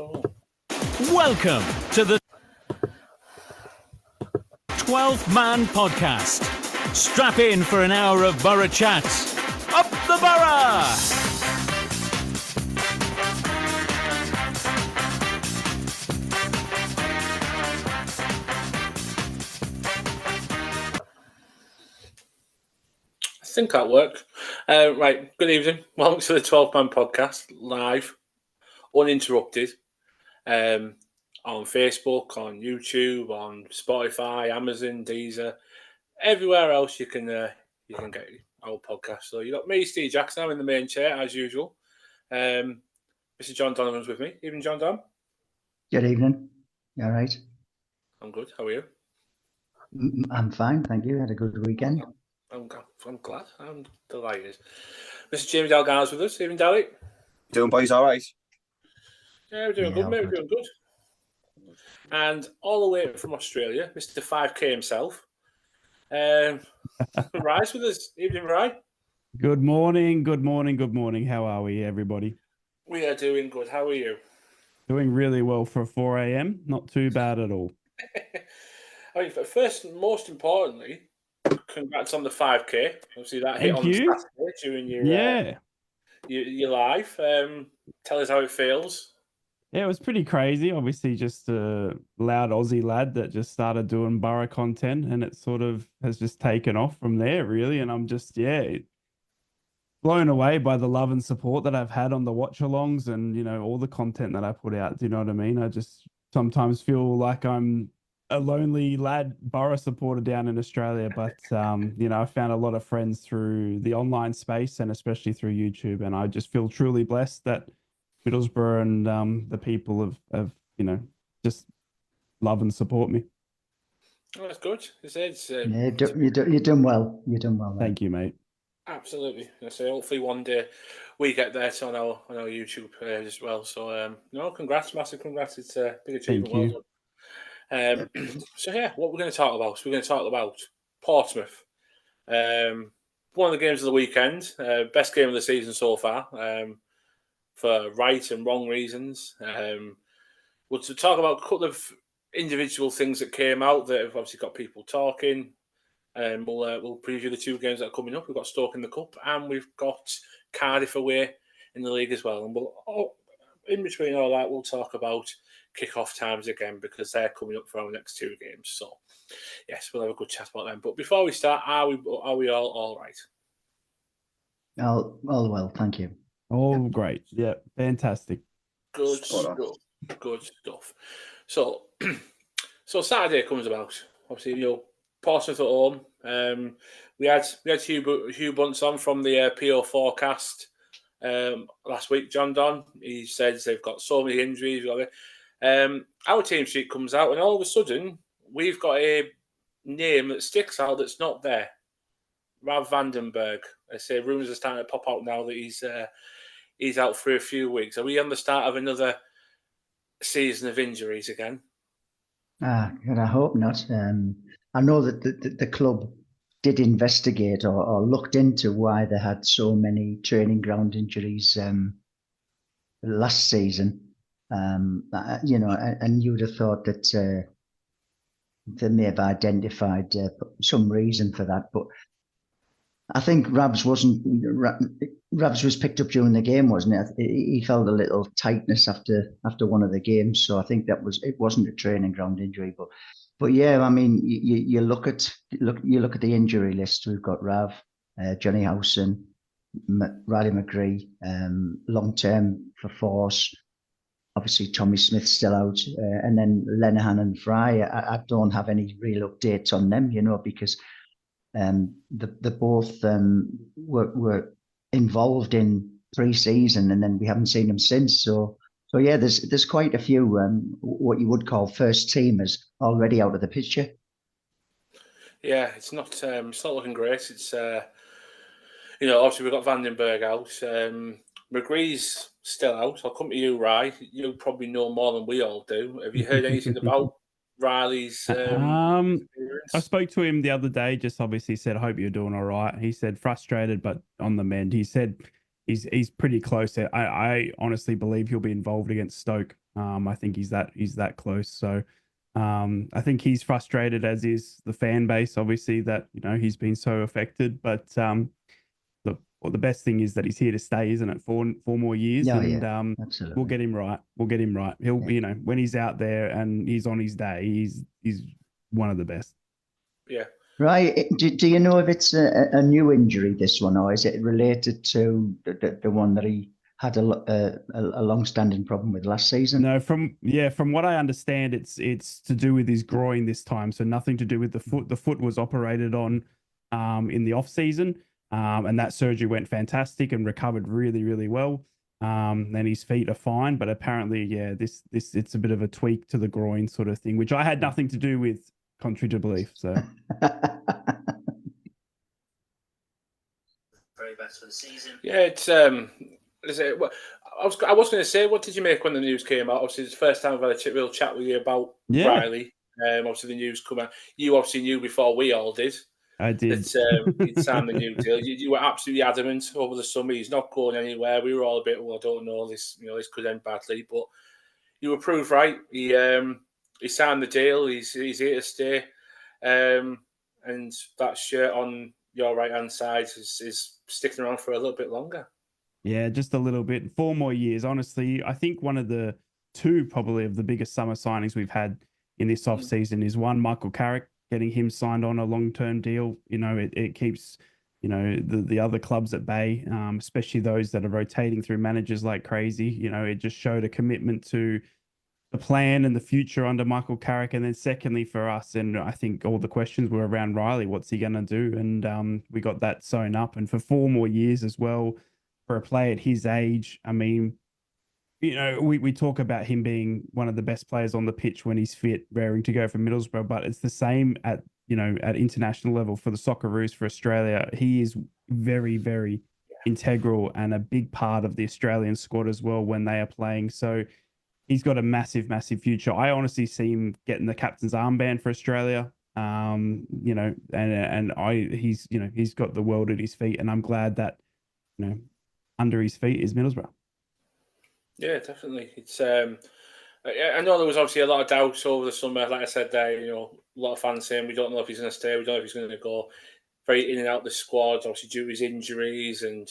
So, Welcome to the 12-Man Podcast. Strap in for an hour of Borough chat. Up the Borough! I think that worked. Right, good evening. Welcome to the 12-Man Podcast, live, uninterrupted, on Facebook, on YouTube, on Spotify, Amazon, Deezer, everywhere else you can get our podcast. So you got me, Steve Jackson. I'm in the main chair as usual. Mr. John Donovan's with me. Evening, John Don. Good evening. You all right? I'm good. How are you? I'm fine, thank you. Had a good weekend. I'm glad. I'm delighted. Mr. Jamie Dalgar's with us. Evening, Dally. Doing, boys, all right? Yeah, we're doing good, mate. We're doing good. And all the way from Australia, Mr. 5K himself. Rye's with us. Evening, Rye. Good morning. How are we, everybody? We are doing good. How are you? Doing really well for 4 a.m. Not too bad at all. I mean, first, most importantly, congrats on the 5K. Obviously, that hit Thank on you. Saturday during your live. Tell us how it feels. Yeah, it was pretty crazy. Obviously, just a loud Aussie lad that just started doing Borough content, and it sort of has just taken off from there, really. And I'm just, blown away by the love and support that I've had on the watch-alongs and, all the content that I put out. Do you know what I mean? I just sometimes feel like I'm a lonely lad Borough supporter down in Australia, but, I found a lot of friends through the online space and especially through YouTube. And I just feel truly blessed that Middlesbrough and the people have just love and support me. Oh, that's good. You're done well. You're done well. Thank you, mate. Absolutely. So hopefully one day we get there on our YouTube as well. So congrats, massive congrats. It's a big achievement. Thank you. Well done. What we're going to talk about. We're going to talk about Portsmouth. One of the games of the weekend, best game of the season so far. For right and wrong reasons. We'll to talk about a couple of individual things that came out that have obviously got people talking. And we'll preview the two games that are coming up. We've got Stoke in the Cup and we've got Cardiff away in the league as well. And in between all that, we'll talk about kick-off times again because they're coming up for our next two games. So, yes, we'll have a good chat about them. But before we start, are we all right? All well, thank you. Oh, great. Yeah, fantastic. Good stuff. So Saturday comes about. Obviously, Portsmouth at home. We had Hugh Bunce on from the PO forecast last week. John Don, he says they've got so many injuries. Our team sheet comes out, and all of a sudden we've got a name that sticks out that's not there. Rav Vandenberg. I say rumours are starting to pop out now that he's out for a few weeks. Are we on the start of another season of injuries again? And I hope not. I know that the club did investigate or looked into why they had so many training ground injuries last season. And you would have thought that they may have identified some reason for that, but I think Rabs was picked up during the game, wasn't it? He felt a little tightness after one of the games, so I think it wasn't a training ground injury, but yeah, I mean, you look at the injury list. We've got Rav, Johnny Howson, Riley McGree, long term for Force. Obviously, Tommy Smith's still out, and then Lenihan and Fry. I don't have any real updates on them, because. They both were involved in pre-season, and then we haven't seen them since. So yeah, there's quite a few what you would call first teamers already out of the picture. Yeah, it's not looking great. It's obviously we've got Vandenberg out. McGree's still out. I'll come to you, Rye. You probably know more than we all do. Have you heard anything about Riley's I spoke to him the other day, just obviously said, I hope you're doing all right. He said frustrated, but on the mend. He said he's pretty close. I honestly believe he'll be involved against Stoke. I think he's that close. So I think he's frustrated, as is the fan base, obviously, that he's been so affected. But look, well, the best thing is that he's here to stay, isn't it? Four more years, Yeah, and yeah, absolutely. we'll get him right. We'll get him right. He'll, Yeah. when he's out there and he's on his day, he's one of the best. Yeah. Right. Do you know if it's a new injury, this one, or is it related to the one that he had a long-standing problem with last season? No, from what I understand, it's to do with his groin this time. So nothing to do with the foot. The foot was operated on in the off season, and that surgery went fantastic and recovered really, really well. And his feet are fine, but apparently, this it's a bit of a tweak to the groin sort of thing, which I had nothing to do with, contrary to belief. So. Very best for the season. Yeah, it's I was going to say, what did you make when the news came out? Obviously, it's the first time I've had a real chat with you about Riley. Obviously, the news come out. You obviously knew before we all did. I did. That he'd signed the new deal. You were absolutely adamant over the summer. He's not going anywhere. We were all a bit, well, I don't know. This could end badly, but you were proved right. He signed the deal. He's here to stay. And that shirt on your right hand side is sticking around for a little bit longer. Yeah, just a little bit. 4 more years. Honestly, I think one of the two probably of the biggest summer signings we've had in this off season is one, Michael Carrick, getting him signed on a long-term deal. It keeps the other clubs at bay, especially those that are rotating through managers like crazy. It just showed a commitment to the plan and the future under Michael Carrick. And then secondly for us, and I think all the questions were around Riley, what's he going to do? And we got that sewn up. And for 4 more years as well, for a player at his age, I mean, we talk about him being one of the best players on the pitch when he's fit, raring to go for Middlesbrough, but it's the same at international level for the Socceroos for Australia. He is very, very integral and a big part of the Australian squad as well when they are playing. So he's got a massive, massive future. I honestly see him getting the captain's armband for Australia. He's got the world at his feet, and I'm glad that under his feet is Middlesbrough. Yeah, definitely. It's I know there was obviously a lot of doubts over the summer. Like I said there, a lot of fans saying we don't know if he's going to stay, we don't know if he's going to go. Very in and out the squad, obviously due to his injuries, and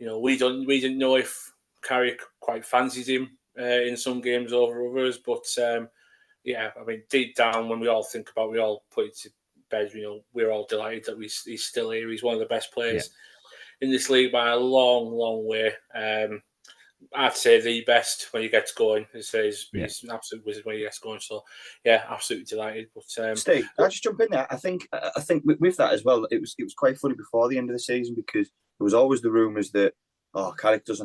we didn't know if Carrick quite fancied him in some games over others. But I mean, deep down, when we all put it to bed, we're all delighted that he's still here. He's one of the best players in this league by a long, long way. I'd say the best when he gets going. He's an absolute wizard when he gets going. So, yeah, absolutely delighted. But Steve, can I just jump in there? I think with that as well, it was quite funny before the end of the season, because there was always the rumours that Carrick's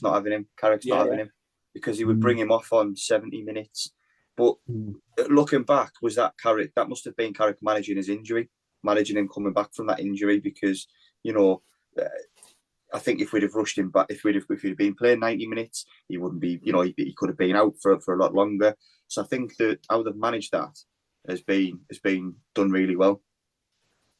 not having him, him, because he would bring him off on 70 minutes. But looking back, was that Carrick? That must have been Carrick managing his injury, managing him coming back from that injury, because I think if we'd have rushed him back, if we'd have been playing 90 minutes, he wouldn't be, he could have been out for a lot longer. So I think that how they've managed that has been done really well.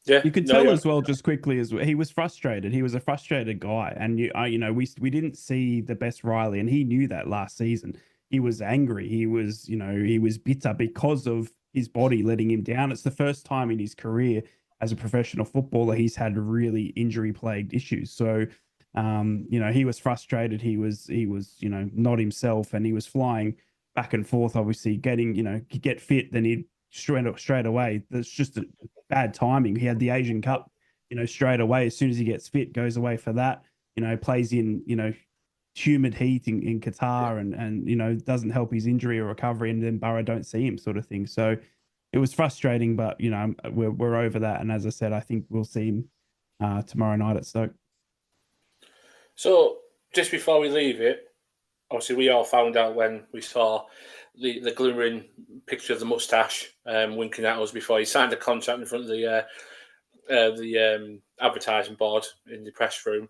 Yeah, you could tell as well, just quickly, as well, he was frustrated. He was a frustrated guy, and we didn't see the best Riley, and he knew that last season. He was angry. He was bitter because of his body letting him down. It's the first time in his career as a professional footballer he's had really injury-plagued issues. So, he was frustrated. He was not himself, and he was flying back and forth. Obviously, get fit, then he'd straight away. That's just a bad timing. He had the Asian Cup, straight away. As soon as he gets fit, goes away for that. Plays in humid heat in Qatar, and doesn't help his injury or recovery, and then Borough don't see him, sort of thing. So it was frustrating, but we're over that. And as I said, I think we'll see him tomorrow night at Stoke. So just before we leave it, obviously we all found out when we saw the glimmering picture of the moustache winking at us before he signed a contract in front of the advertising board in the press room.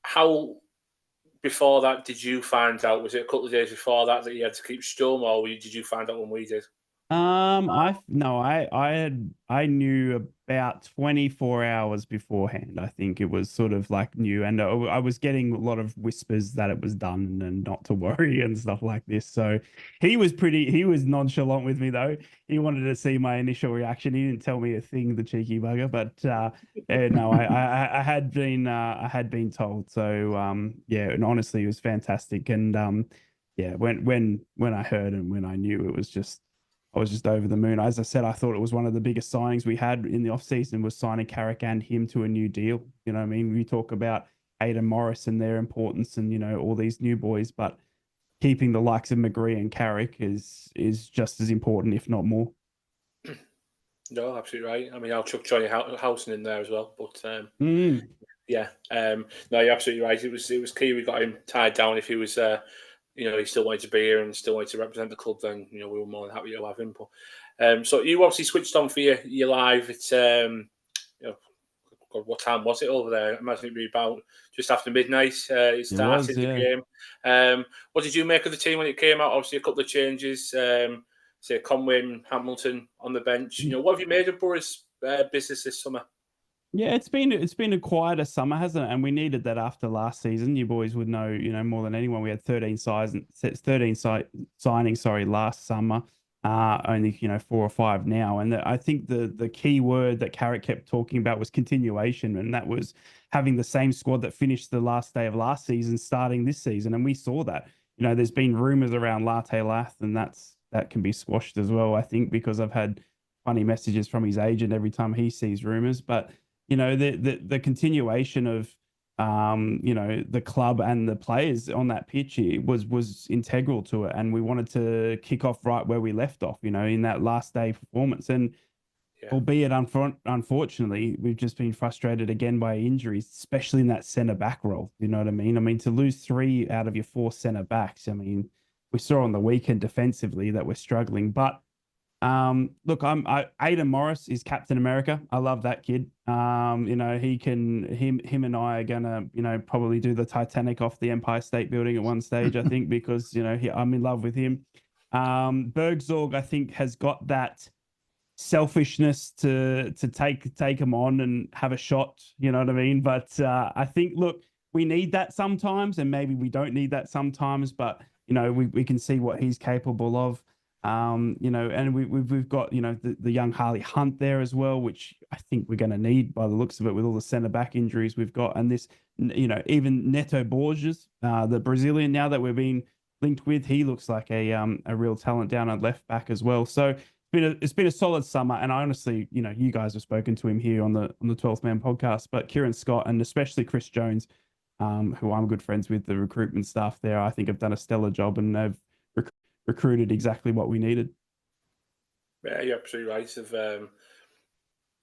How before that did you find out? Was it a couple of days before that he had to keep stum, or did you find out when we did? I knew about 24 hours beforehand. I think it was sort of like new, and I was getting a lot of whispers that it was done and not to worry and stuff like this. So he was nonchalant with me though. He wanted to see my initial reaction. He didn't tell me a thing, the cheeky bugger. But no, I had been told. So yeah, and honestly, it was fantastic. And yeah, when I heard and when I knew, I was just over the moon. As I said, I thought it was one of the biggest signings we had in the offseason was signing Carrick and him to a new deal. You know what I mean? We talk about Aidan Morris and their importance and, all these new boys, but keeping the likes of McGree and Carrick is just as important, if not more. No, absolutely right. I mean, I'll chuck Johnny Housen in there as well. But yeah, no, you're absolutely right. It was key. We got him tied down. If he was he still wanted to be here and still wanted to represent the club, then we were more than happy to have him. But so you obviously switched on for your live. It's God, what time was it over there? I imagine it'd be about just after midnight. It started the game. What did you make of the team when it came out? Obviously, a couple of changes. Say Conway, Hamilton on the bench. What have you made of Borough's business this summer? Yeah, it's been a quieter summer, hasn't it? And we needed that after last season. You boys would know, more than anyone. We had 13 signings, last summer. Only 4 or 5 now. And I think the key word that Carrick kept talking about was continuation, and that was having the same squad that finished the last day of last season starting this season. And we saw that. There's been rumours around Latte Lath, and that can be squashed as well, I think, because I've had funny messages from his agent every time he sees rumours. But the continuation of the club and the players on that pitch was integral to it, and we wanted to kick off right where we left off, in that last day performance. And albeit unfortunately, we've just been frustrated again by injuries, especially in that centre back role. You know what I mean? I mean, to lose 3 out of your 4 centre backs. I mean, we saw on the weekend defensively that we're struggling, but look, Aidan Morris is Captain America. I love that kid. Him and I are gonna, probably do the Titanic off the Empire State Building at one stage, I think, because, I'm in love with him. Bergzorg, I think, has got that selfishness to take him on and have a shot, you know what I mean? But I think, look, we need that sometimes, and maybe we don't need that sometimes, but, we can see what he's capable of. And we've got, the young Harley Hunt there as well, which I think we're going to need by the looks of it with all the centre back injuries we've got. And this, even Neto Borges, the Brazilian now that we're being linked with, he looks like a real talent down at left back as well. So it's been a solid summer. And I honestly, you guys have spoken to him here on the 12th Man podcast, but Kieran Scott and especially Chris Jones, who I'm good friends with, the recruitment staff there, I think have done a stellar job, and they've recruited exactly what we needed. Yeah, you're absolutely right.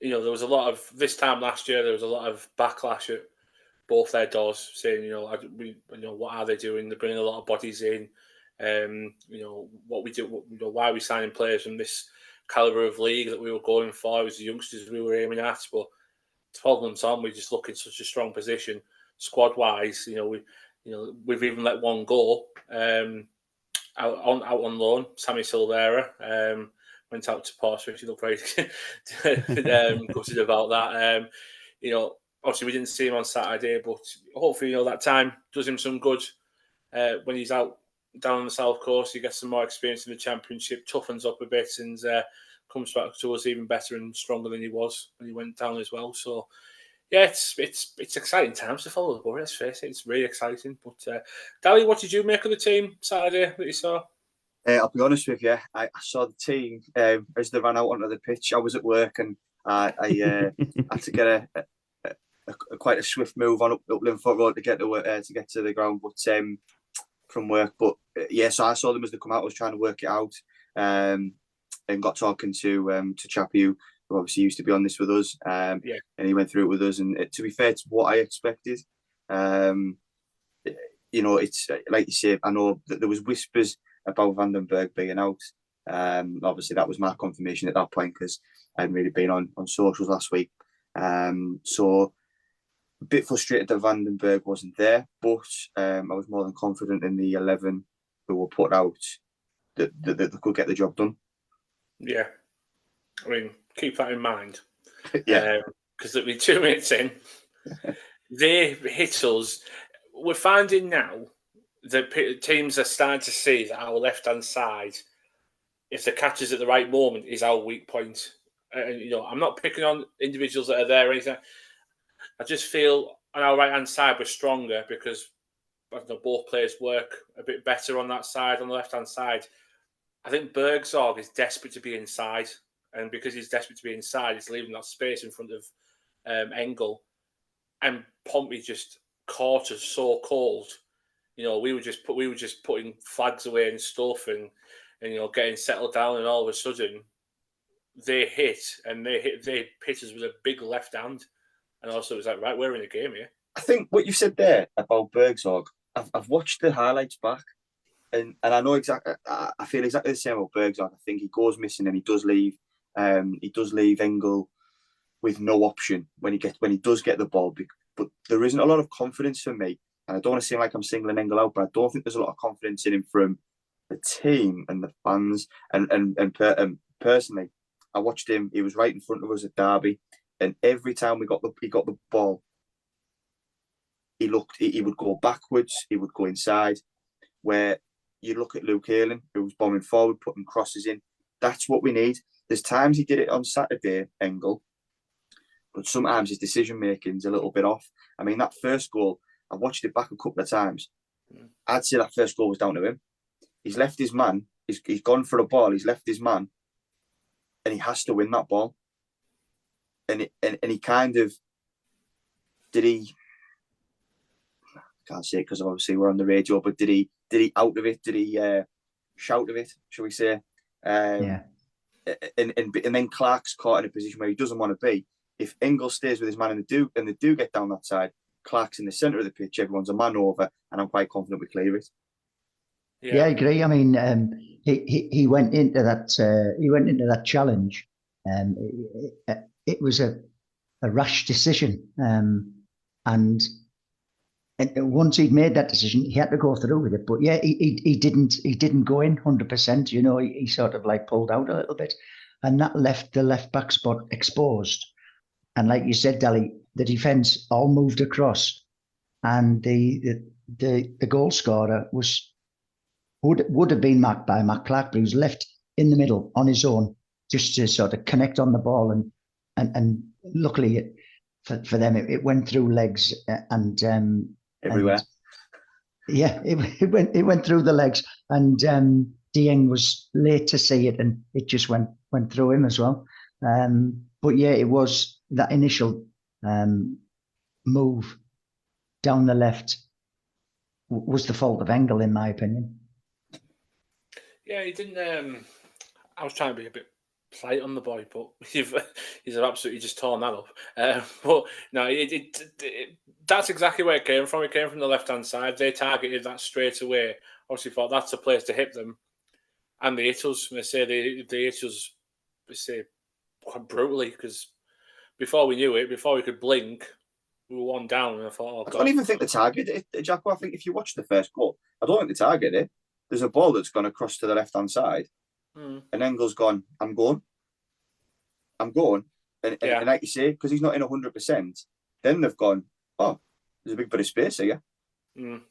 There was a lot of this time last year. There was a lot of backlash at both their doors, saying, what are they doing? They're bringing a lot of bodies in. What we do, why are we signing players from this caliber of league that we were going for? It was the youngsters we were aiming at, but 12 months on, we just look in such a strong position, squad wise. We've even let one go. Out on loan, Sammy Silvera went out to Portsmouth. He looked very gutted about that. Obviously we didn't see him on Saturday, but hopefully that time does him some good. When he's out down on the south coast, he gets some more experience in the Championship, toughens up a bit, and comes back to us even better and stronger than he was when he went down as well. So. Yeah, it's exciting times to follow the Borough. Let's face it, it's really exciting. But Dally, what did you make of the team Saturday that you saw? I'll be honest with you, I saw the team as they ran out onto the pitch. I was at work, and I had to get a quite a swift move on up Linford Road to get to the ground, but from work. But so I saw them as they come out. I was trying to work it out, and got talking to Chappie, who obviously used to be on this with us, and he went through it with us. And to be fair, it's what I expected. It's like you say. I know that there was whispers about Vandenberg being out. Obviously, that was my confirmation at that point, because I hadn't really been on socials last week. So a bit frustrated that Vandenberg wasn't there, but I was more than confident in the 11 who were put out that they could get the job done. Yeah. I mean, keep that in mind. Yeah. Because it'll be 2 minutes in. They hit us. We're finding now that teams are starting to see that our left-hand side, if the catches at the right moment, is our weak point. And, I'm not picking on individuals that are there or anything. I just feel on our right-hand side we're stronger because both players work a bit better on that side. On the left-hand side, I think Bergzorg is desperate to be inside. And because he's desperate to be inside, he's leaving that space in front of Engel. And Pompey just caught us so cold. We were just putting flags away and stuff, and getting settled down, and all of a sudden they hit us with a big left hand, and also it was like, right, we're in the game here. I think what you said there about Bergzorg, I've watched the highlights back, and I know exactly. I feel exactly the same about Bergzorg. I think he goes missing, and he does leave. He does leave Engel with no option when he does get the ball. But there isn't a lot of confidence for me, and I don't want to seem like I'm singling Engel out, but I don't think there's a lot of confidence in him from the team and the fans. And personally, I watched him. He was right in front of us at Derby, and every time he got the ball, he would go backwards. He would go inside. Where you look at Luke Ayling, who was bombing forward, putting crosses in. That's what we need. There's times he did it on Saturday, Engel, but sometimes his decision making is a little bit off. I mean, that first goal, I watched it back a couple of times. I'd say that first goal was down to him. He's left his man. He's gone for a ball. He's left his man, and he has to win that ball. And he kind of did he. I can't say it because obviously we're on the radio, but did he out of it? Did he shout of it? Shall we say? Yeah. And then Clark's caught in a position where he doesn't want to be. If Engel stays with his man and they do get down that side, Clark's in the centre of the pitch. Everyone's a man over, and I'm quite confident we clear it. Yeah, I agree. I mean, he went into that challenge. It was a rash decision, and once he'd made that decision, he had to go through with it. But yeah, he didn't go in 100%. He sort of like pulled out a little bit, and that left the left back spot exposed. And like you said, Dally, the defence all moved across, and the goal scorer would have been marked by Matt Clark, but he was left in the middle on his own, just to sort of connect on the ball, and luckily for them it went through legs and everywhere. It went through the legs, and Dieng was late to see it, and it just went through him as well. But yeah, it was that initial move down the left was the fault of Engel, in my opinion. Yeah, he didn't. I was trying to be a bit polite on the boy, but he's absolutely just torn that up. But no, that's exactly where it came from. It came from the left-hand side. They targeted that straight away. Obviously, thought that's the place to hit them, and they hit us. They hit us. They say quite brutally, because before we knew it, before we could blink, we were one down, and I thought, oh God. I don't even think the target, Jacko. I think if you watch the first goal, I don't think the target it. There's a ball that's gone across to the left-hand side, and Engel's gone, I'm going. And like you say, because he's not in 100%, then they've gone, oh, there's a big bit of space here. Bit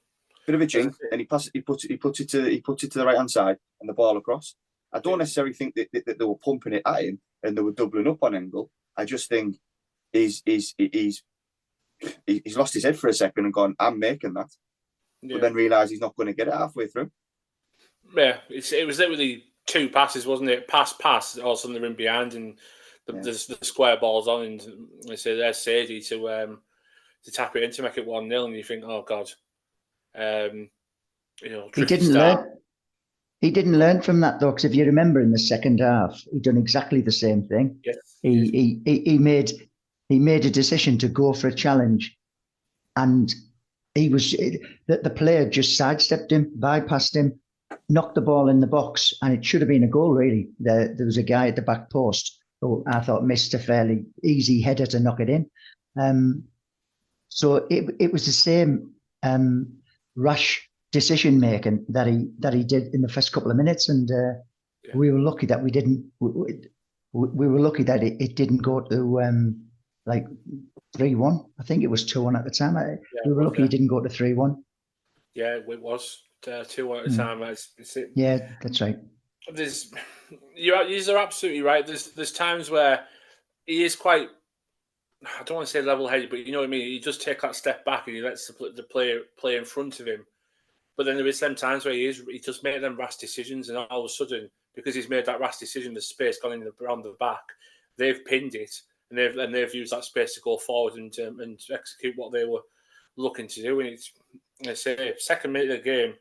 of a jink, and he puts it to the right-hand side and the ball across. I don't necessarily think that they were pumping it at him and they were doubling up on Engel. I just think he's lost his head for a second and gone, I'm making that. But then realised he's not going to get it halfway through. Yeah, it was literally two passes, wasn't it? Pass, all of a sudden they're in behind, and the square ball's on, and they say there's Sadie to tap it in to make it 1-0, and you think, oh God. He didn't learn from that, though, because if you remember in the second half, he done exactly the same thing. Yes. He made a decision to go for a challenge, and the player just sidestepped him, bypassed him, knocked the ball in the box, and it should have been a goal, really. There was a guy at the back post who I thought missed a fairly easy header to knock it in. So it was the same rash decision making that he did in the first couple of minutes, and we were lucky that we didn't. We were lucky that it didn't go to like 3-1. I think it was 2-1 at the time. We were lucky it didn't go to 3-1. Yeah, it was 2-1 at the time. Yeah, that's right. You are absolutely right. There's times where he is quite, I don't want to say level-headed, but you know what I mean. He just take that step back and he lets the player play in front of him. But then there is some times where he just made them rash decisions, and all of a sudden, because he's made that rash decision, the space gone in around the back. They've pinned it, and they've used that space to go forward and execute what they were looking to do. And it's, I say, second minute of the game,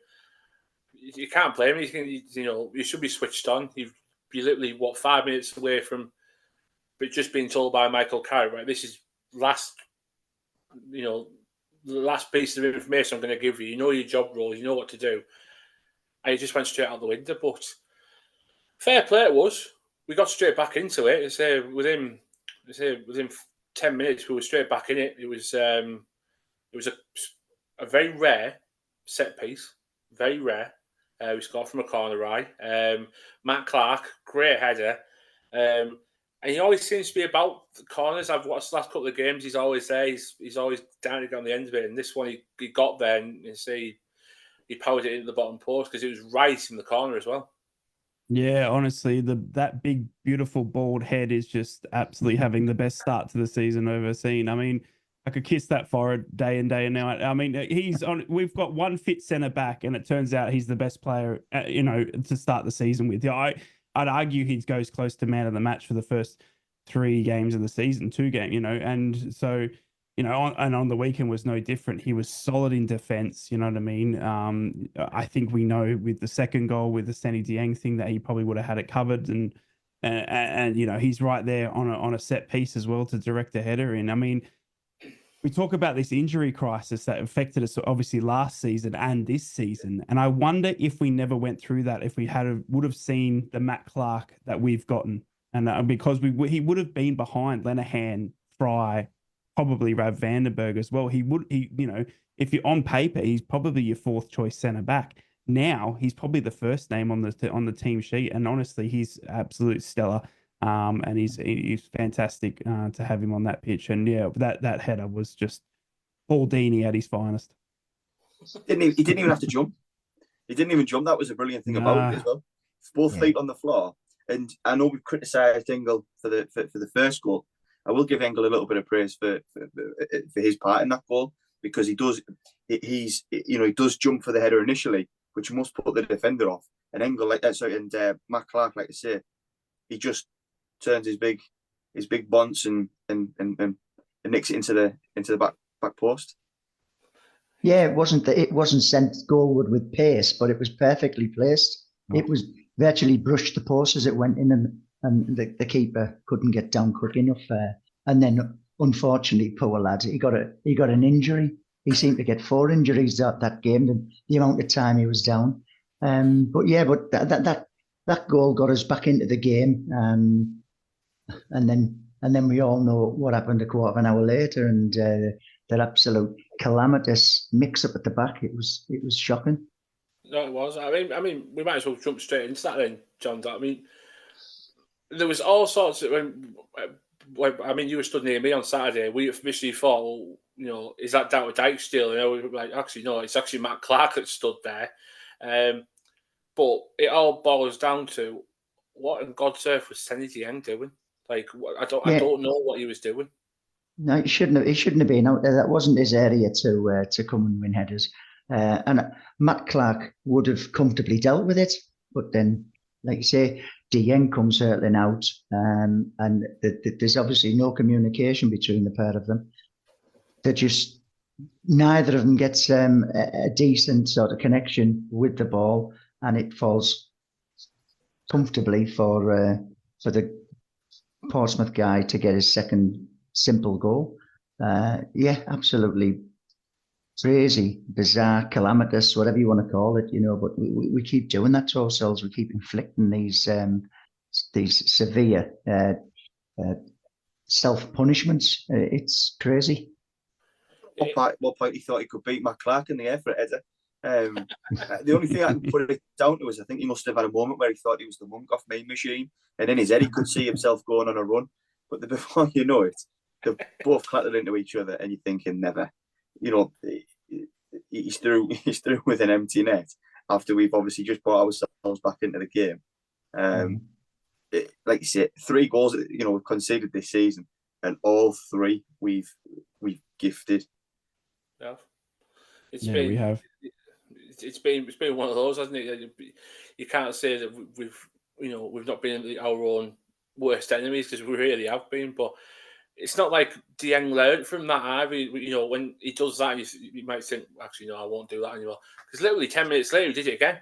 you can't blame him. You should be switched on. You're literally 5 minutes away from, but just being told by Michael Carrick, right? This is the last piece of information I'm going to give you. You know your job roles, you know what to do, and you just went straight out the window. But fair play it was. We got straight back into it. Within 10 minutes, we were straight back in it. It was a very rare set piece, very rare. We scored from a corner eye. Matt Clark, great header. And he always seems to be about the corners. I've watched the last couple of games. He's always there. He's always down to get on the end of it. And this one, he got there and he powered it into the bottom post because it was right in the corner as well. Yeah, honestly, that big, beautiful, bald head is just absolutely having the best start to the season I've ever seen. I mean, I could kiss that forehead day in, day and night. I mean, we've got one fit centre back, and it turns out he's the best player, to start the season with. Yeah, I'd argue he goes close to man of the match for the first 3 games of the season, 2 games, and so, and on the weekend was no different. He was solid in defence, you know what I mean? I think we know with the second goal, with the Seny Dieng thing, that he probably would have had it covered, and he's right there on a set piece as well to direct a header in. I mean, we talk about this injury crisis that affected us obviously last season and this season, and I wonder if we never went through that, if we would have seen the Matt Clark that we've gotten, and because he would have been behind Lenihan, Fry, probably Rav Vandenberg as well. If you're on paper, he's probably your 4th choice centre back. Now he's probably the first name on the team sheet, and honestly, he's absolute stellar. And he's fantastic to have him on that pitch. And yeah, that header was just Paul Dini at his finest. He didn't even have to jump. He didn't even jump. That was a brilliant thing about it as well. Both feet on the floor. And I know we've criticised Engel for the first goal. I will give Engel a little bit of praise for his part in that goal, because he does jump for the header initially, which must put the defender off. And Engel Matt Clark, like I say, he just turns his big bonce and nicks it into the back post. Yeah, it wasn't sent goalward with pace, but it was perfectly placed. Oh. It was virtually brushed the post as it went in, and the keeper couldn't get down quick enough. And then, unfortunately, poor lad, he got an injury. He seemed to get 4 injuries that game, and the amount of time he was down. But that goal got us back into the game. And then we all know what happened a quarter of an hour later, and that absolute calamitous mix-up at the back. It was shocking. No, it was. I mean, we might as well jump straight into that then, John. I mean, there was all sorts of. I mean, you were stood near me on Saturday. We officially thought, well, is that down to Dijksteel? We were like, actually, no, it's actually Matt Clark that stood there. But it all boils down to what in God's earth was Seny Dieng doing? Like, I don't know what he was doing. No, he shouldn't have been out there. That wasn't his area to come and win headers. And Matt Clark would have comfortably dealt with it, but then, like you say, Dieng comes hurtling out, and there's obviously no communication between the pair of them. Neither of them gets a decent sort of connection with the ball, and it falls comfortably for the Portsmouth guy to get his second simple goal. Absolutely crazy, bizarre, calamitous, whatever you want to call it, but we keep doing that to ourselves. We keep inflicting these severe self-punishments. It's crazy. What point he thought he could beat Matt Clark in the air for a header? The only thing I can put it down to is I think he must have had a moment where he thought he was the monk off Mean Machine, and in his head he could see himself going on a run. But before you know it, they've both clattered into each other, and you're thinking, never. You know, he's through with an empty net after we've obviously just brought ourselves back into the game. Like you said, 3 goals we've conceded this season, and all 3 we've gifted. Yeah, we have. It's been one of those, hasn't it? You can't say that we've not been our own worst enemies, because we really have been. But it's not like Dieng learned from that either. When he does that, you might think, actually, no, I won't do that anymore. Because literally 10 minutes later, he did it again.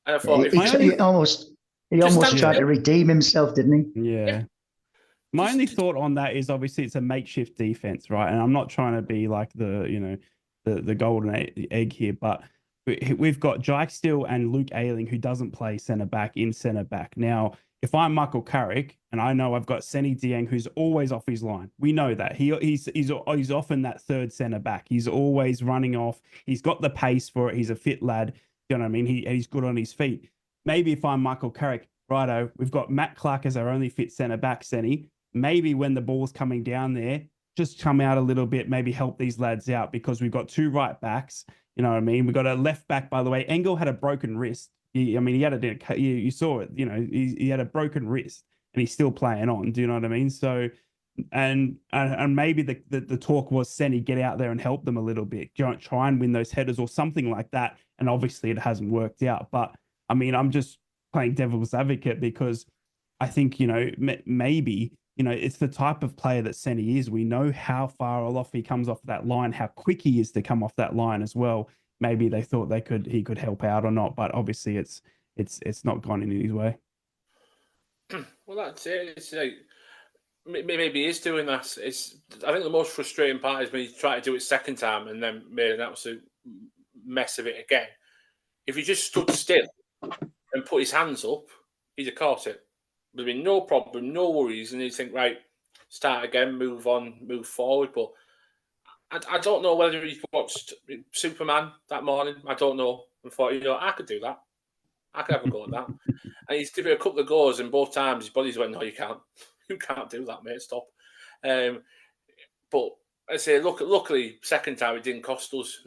And I thought, he almost tried to redeem himself, didn't he? Yeah. My only thought on that is obviously it's a makeshift defense, right? And I'm not trying to be like the golden egg here, but we've got Jike Steele and Luke Ayling, who doesn't play centre back in centre back. Now, if I'm Michael Carrick and I know I've got Seny Dieng, who's always off his line, we know that he's often that third centre back. He's always running off. He's got the pace for it. He's a fit lad. You know what I mean? He's good on his feet. Maybe if I'm Michael Carrick, righto, we've got Matt Clark as our only fit centre back, Seny. Maybe when the ball's coming down there, just come out a little bit, maybe help these lads out, because we've got 2 right backs. You know what I mean? We've got a left back, by the way. Engel had a broken wrist. He had you saw it, he had a broken wrist and he's still playing on. Do you know what I mean? So, and maybe the talk was Seny, get out there and help them a little bit. Try and win those headers or something like that. And obviously it hasn't worked out. But I mean, I'm just playing devil's advocate because I think, maybe, it's the type of player that Seny is. We know how far off he comes off that line, how quick he is to come off that line as well. Maybe they thought he could help out or not, but obviously it's not gone in his way. Well, that's it. It's like maybe he's doing that. I think the most frustrating part is when he tried to do it second time and then made an absolute mess of it again. If he just stood still and put his hands up, he'd have caught it. There'd be no problem, no worries, and you think, right, start again, move on, move forward. But I don't know whether he watched Superman that morning. I don't know. And thought, I could do that. I could have a go at that. And he's given a couple of goes, and both times his bodies went, no, you can't. You can't do that, mate. Stop. But I say, luckily, second time it didn't cost us.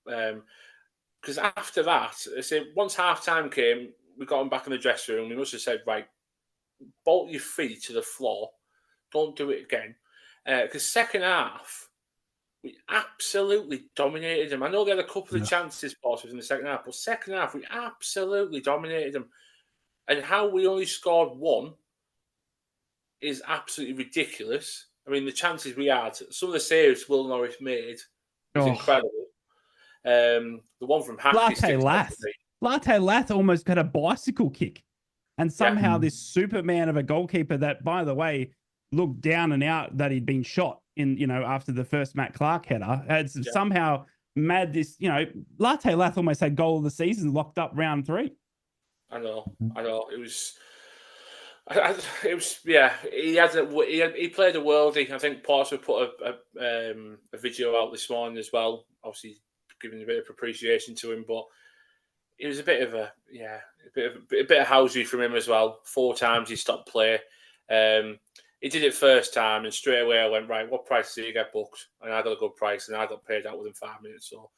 Because after that, I say, once half time came, we got him back in the dressing room. We must have said, right, bolt your feet to the floor. Don't do it again. Because second half, we absolutely dominated them. I know they had a couple of chances, Portsmouth, in the second half, but second half, we absolutely dominated them. And how we only scored 1 is absolutely ridiculous. I mean, the chances we had, some of the saves Will Norris made was incredible. The one from Hackney. Latte Lath almost got a bicycle kick. And somehow this Superman of a goalkeeper that, by the way, looked down and out that he'd been shot in, after the first Matt Clark header. It's somehow mad this, Latte Lath almost had goal of the season locked up round 3. I know. It was, he played a worldie. I think Portsmouth put a video out this morning as well, obviously giving a bit of appreciation to him, but it was a bit of a bit of housery from him as well. 4 times he stopped play. He did it first time, and straight away I went, right, what price did he get booked? And I got a good price, and I got paid out within 5 minutes. So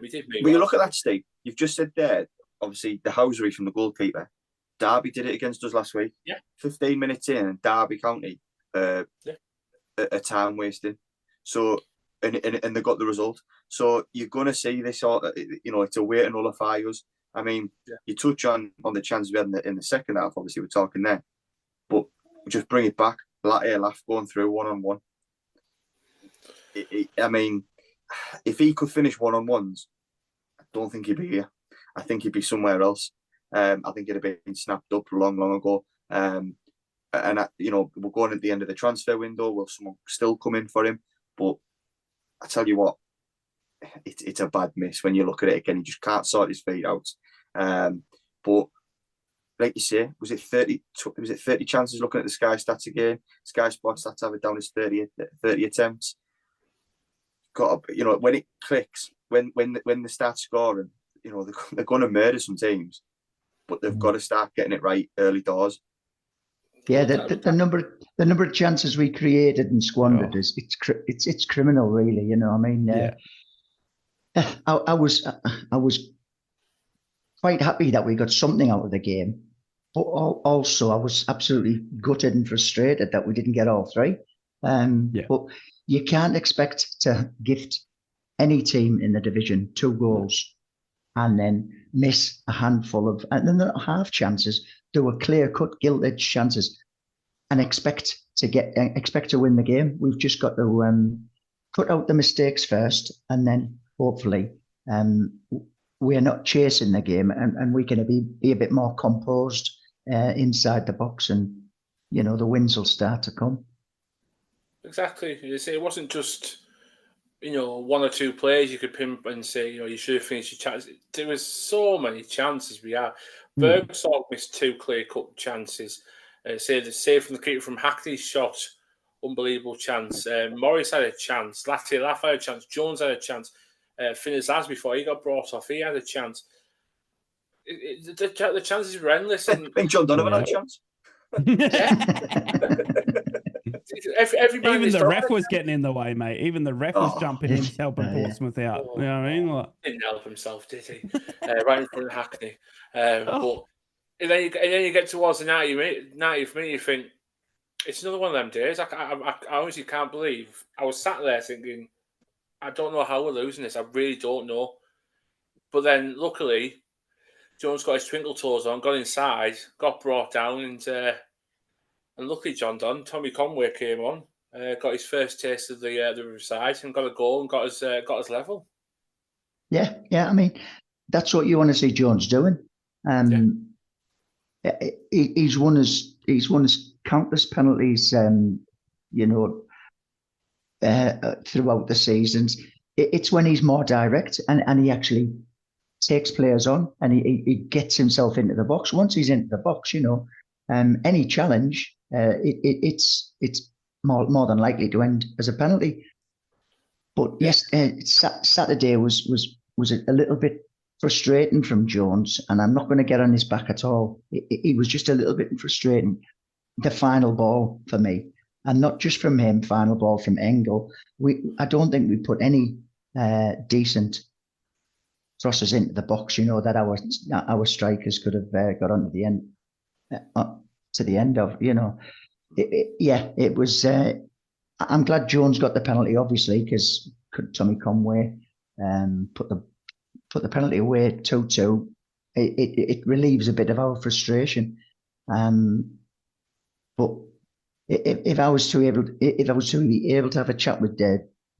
we did. When you look at that, Steve, you've just said there, obviously the housery from the goalkeeper. Derby did it against us last week. Yeah. 15 minutes in, and Derby County a time wasting. So and they got the result. So you're going to see this sort of, it's a way to nullify us. I mean, you touch on the chances we had in the second half. Obviously, we're talking there, but just bring it back. Laugh going through 1-on-1. I mean, if he could finish 1-on-1s, I don't think he'd be here. I think he'd be somewhere else. I think it'd have been snapped up long ago. And we're going at the end of the transfer window. Will someone still come in for him? But I tell you what, it's a bad miss when you look at it again. He just can't sort his feet out. But like you say, was it 30 chances looking at the Sky stats again? Sky Sports stats have it down as 30 attempts. Got to, when it clicks, when they start scoring, you know, they're going to murder some teams, but they've got to start getting it right early doors. Yeah, the number of chances we created and squandered is it's criminal, really. You know, I mean, I was quite happy that we got something out of the game, but also I was absolutely gutted and frustrated that we didn't get all three. But you can't expect to gift any team in the division 2 goals and then miss a handful of, and then not half chances. There were clear-cut gilt-edged chances, and expect to win the game. We've just got to cut out the mistakes first, and then hopefully we're not chasing the game, and we can be a bit more composed inside the box, and you know the wins will start to come. Exactly. You say it wasn't just, you know, 1 or 2 players you could pin and say, you know, you should have finished your chances. There was so many chances we had. Bergsorg missed 2 clear-cut chances. Say the save from the keeper from Hackney's shot, unbelievable chance. Morris had a chance. Laff had a chance. Jones had a chance. Finners before he got brought off, he had a chance. The chances were endless. And I think John Donovan had a chance. Even the ref was getting in the way, mate. Even the ref was jumping in, helping Portsmouth out. You know what I mean? Like, didn't help himself, did he? Right in front of Hackney. But and then you get towards the 90th minute, you think it's another one of them days. I honestly can't believe I was sat there thinking, I don't know how we're losing this. I really don't know. But then, luckily, Jones got his twinkle toes on, got inside, got brought down, and luckily, Tommy Conway came on, got his first taste of the Riverside, and got a goal and got his level. Yeah. I mean, that's what you want to see Jones doing. He's won his countless penalties. You know. Throughout the seasons, it's when he's more direct and he actually takes players on and he gets himself into the box. Once he's into the box, you know, any challenge, it's more than likely to end as a penalty. But yes, Saturday was a little bit frustrating from Jones, and I'm not going to get on his back at all. It was just a little bit frustrating. The final ball for me. And not just from him, final ball from Engel. I don't think we put any decent crosses into the box, you know, that our strikers could have got onto the end, to the end of, you know. It was. I'm glad Jones got the penalty, obviously, because Tommy Conway put the penalty away 2-2. It relieves a bit of our frustration, but. If I was to be able to have a chat with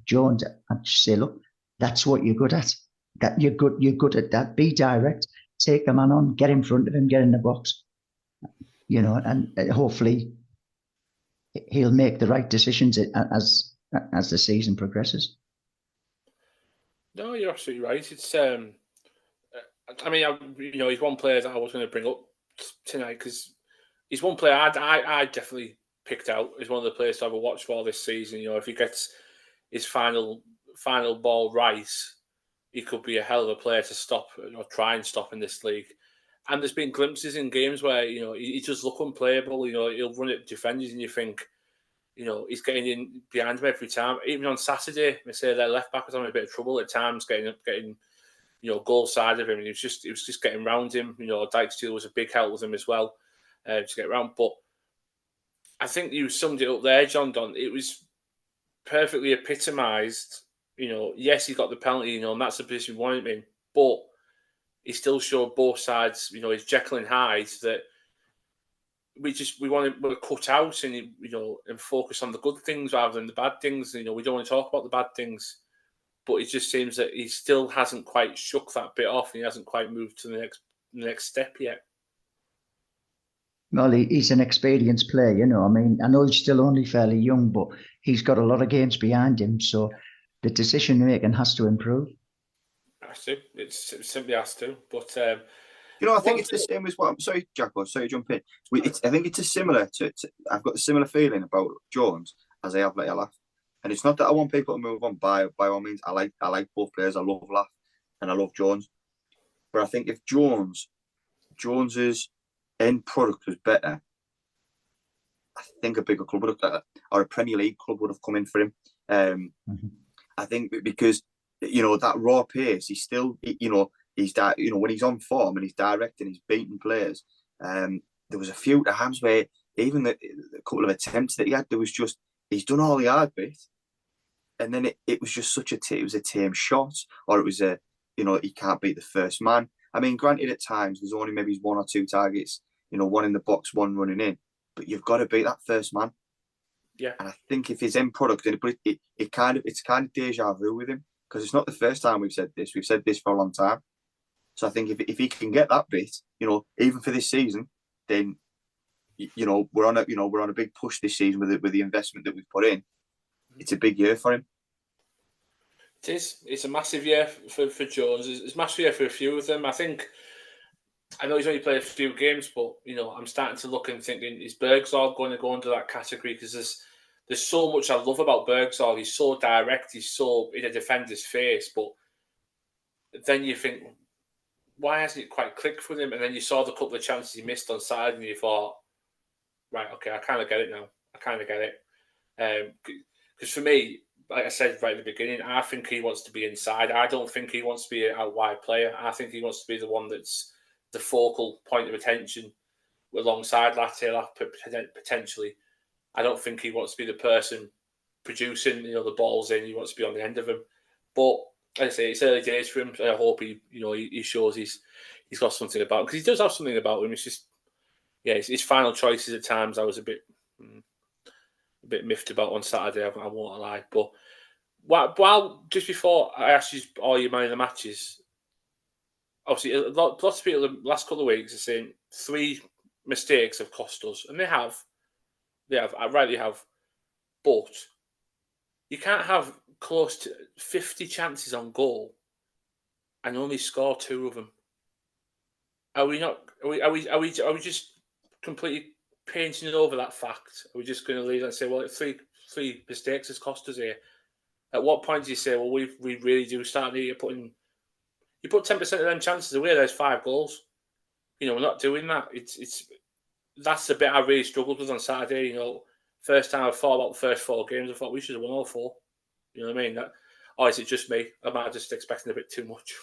Jones, I'd just say, look, that's what you're good at. That you're good at that. Be direct, take a man on, get in front of him, get in the box. You know, and hopefully he'll make the right decisions as the season progresses. No, you're absolutely right. It's I mean, you know, he's one player that I was going to bring up tonight because he's one player I definitely picked out as one of the players to have a watch for this season. You know, if he gets his final ball right, he could be a hell of a player to stop or try and stop in this league. And there's been glimpses in games where, you know, he just look unplayable. You know, he'll run at defenders and you think, you know, he's getting in behind them every time. Even on Saturday, I say their left back was having a bit of trouble at times getting you know, goal side of him, and it was just getting round him. You know, Dijksteel was a big help with him as well to get around. But I think you summed it up there, John Don. It was perfectly epitomised. You know, yes, he got the penalty, you know, and that's the position we wanted him in, but he still showed both sides, you know, his Jekyll and Hyde, that we want to cut out and, you know, and focus on the good things rather than the bad things. You know, we don't want to talk about the bad things, but it just seems that he still hasn't quite shook that bit off and he hasn't quite moved to the next step yet. Well, he's an experienced player, you know. I mean, I know he's still only fairly young, but he's got a lot of games behind him. So the decision making has to improve. Has to. It simply has to. But you know, I think it's the same as what. I'm sorry, Jacko. Sorry, jump in. I think it's a similar to. I've got a similar feeling about Jones as I have like Elaf. And it's not that I want people to move on by all means. I like both players. I love Lath and I love Jones. But I think if Jones's end product was better, I think a bigger club would have, or a Premier League club would have come in for him. I think because that raw pace, he's still when he's on form and he's directing, he's beating players. There was a few times where even the couple of attempts that he had, there was just he's done all the hard bit, and then it was just it was a tame shot, or it was he can't beat the first man. I mean, granted, at times there's only maybe one or two targets, one in the box, one running in, but you've got to beat that first man. Yeah. And I think if his end product, it's kind of deja vu with him, because it's not the first time we've said this. We've said this for a long time. So I think if he can get that bit, even for this season, then we're on a big push this season with the investment that we've put in. It's a big year for him. It is. It's a massive year for Jones. It's a massive year for a few of them. I know he's only played a few games, but I'm starting to look and thinking, is Bergzorg going to go under that category? Because there's so much I love about Bergzorg. He's so direct. He's so in a defender's face. But then you think, why hasn't it quite clicked for him? And then you saw the couple of chances he missed on side, and you thought, right, okay, I kind of get it now. I kind of get it. Because for me, like I said right at the beginning, I think he wants to be inside. I don't think he wants to be a wide player. I think he wants to be the one that's the focal point of attention alongside Latilla potentially. I don't think he wants to be the person producing, the balls in. He wants to be on the end of them. But like I say, it's early days for him. I hope he shows he's got something about him, because he does have something about him. It's just, his final choices at times I was a bit miffed about on Saturday. I won't lie. But while just before I asked you all your man in the matches, obviously lots of people the last couple of weeks are saying 3 mistakes have cost us, and they have. I rightly have. But you can't have close to 50 chances on goal and only score 2 of them. Are we not? Are we just completely painting over that fact? Are we just going to leave and say, well, three mistakes has cost us here? At what point do you say, well, we really do start need to put 10% of them chances away, there's 5 goals. We're not doing that. That's the bit I really struggled with on Saturday. First time I thought about the first 4 games, I thought we should have won all 4. You know what I mean? Or is it just me? Am I just expecting a bit too much?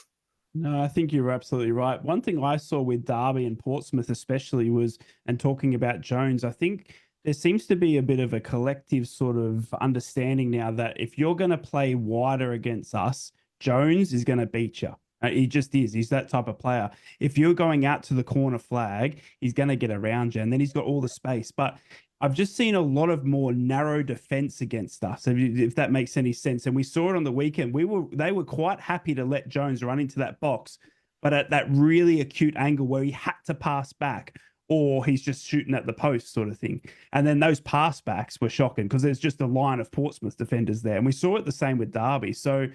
No, I think you're absolutely right. One thing I saw with Derby and Portsmouth especially was, and talking about Jones, I think there seems to be a bit of a collective sort of understanding now that if you're going to play wider against us, Jones is going to beat you. He just is. He's that type of player. If you're going out to the corner flag, he's going to get around you, and then he's got all the space. But I've just seen a lot of more narrow defense against us, if that makes any sense. And we saw it on the weekend. They were quite happy to let Jones run into that box, but at that really acute angle where he had to pass back, or he's just shooting at the post sort of thing. And then those pass backs were shocking because there's just a line of Portsmouth defenders there. And we saw it the same with Derby. So,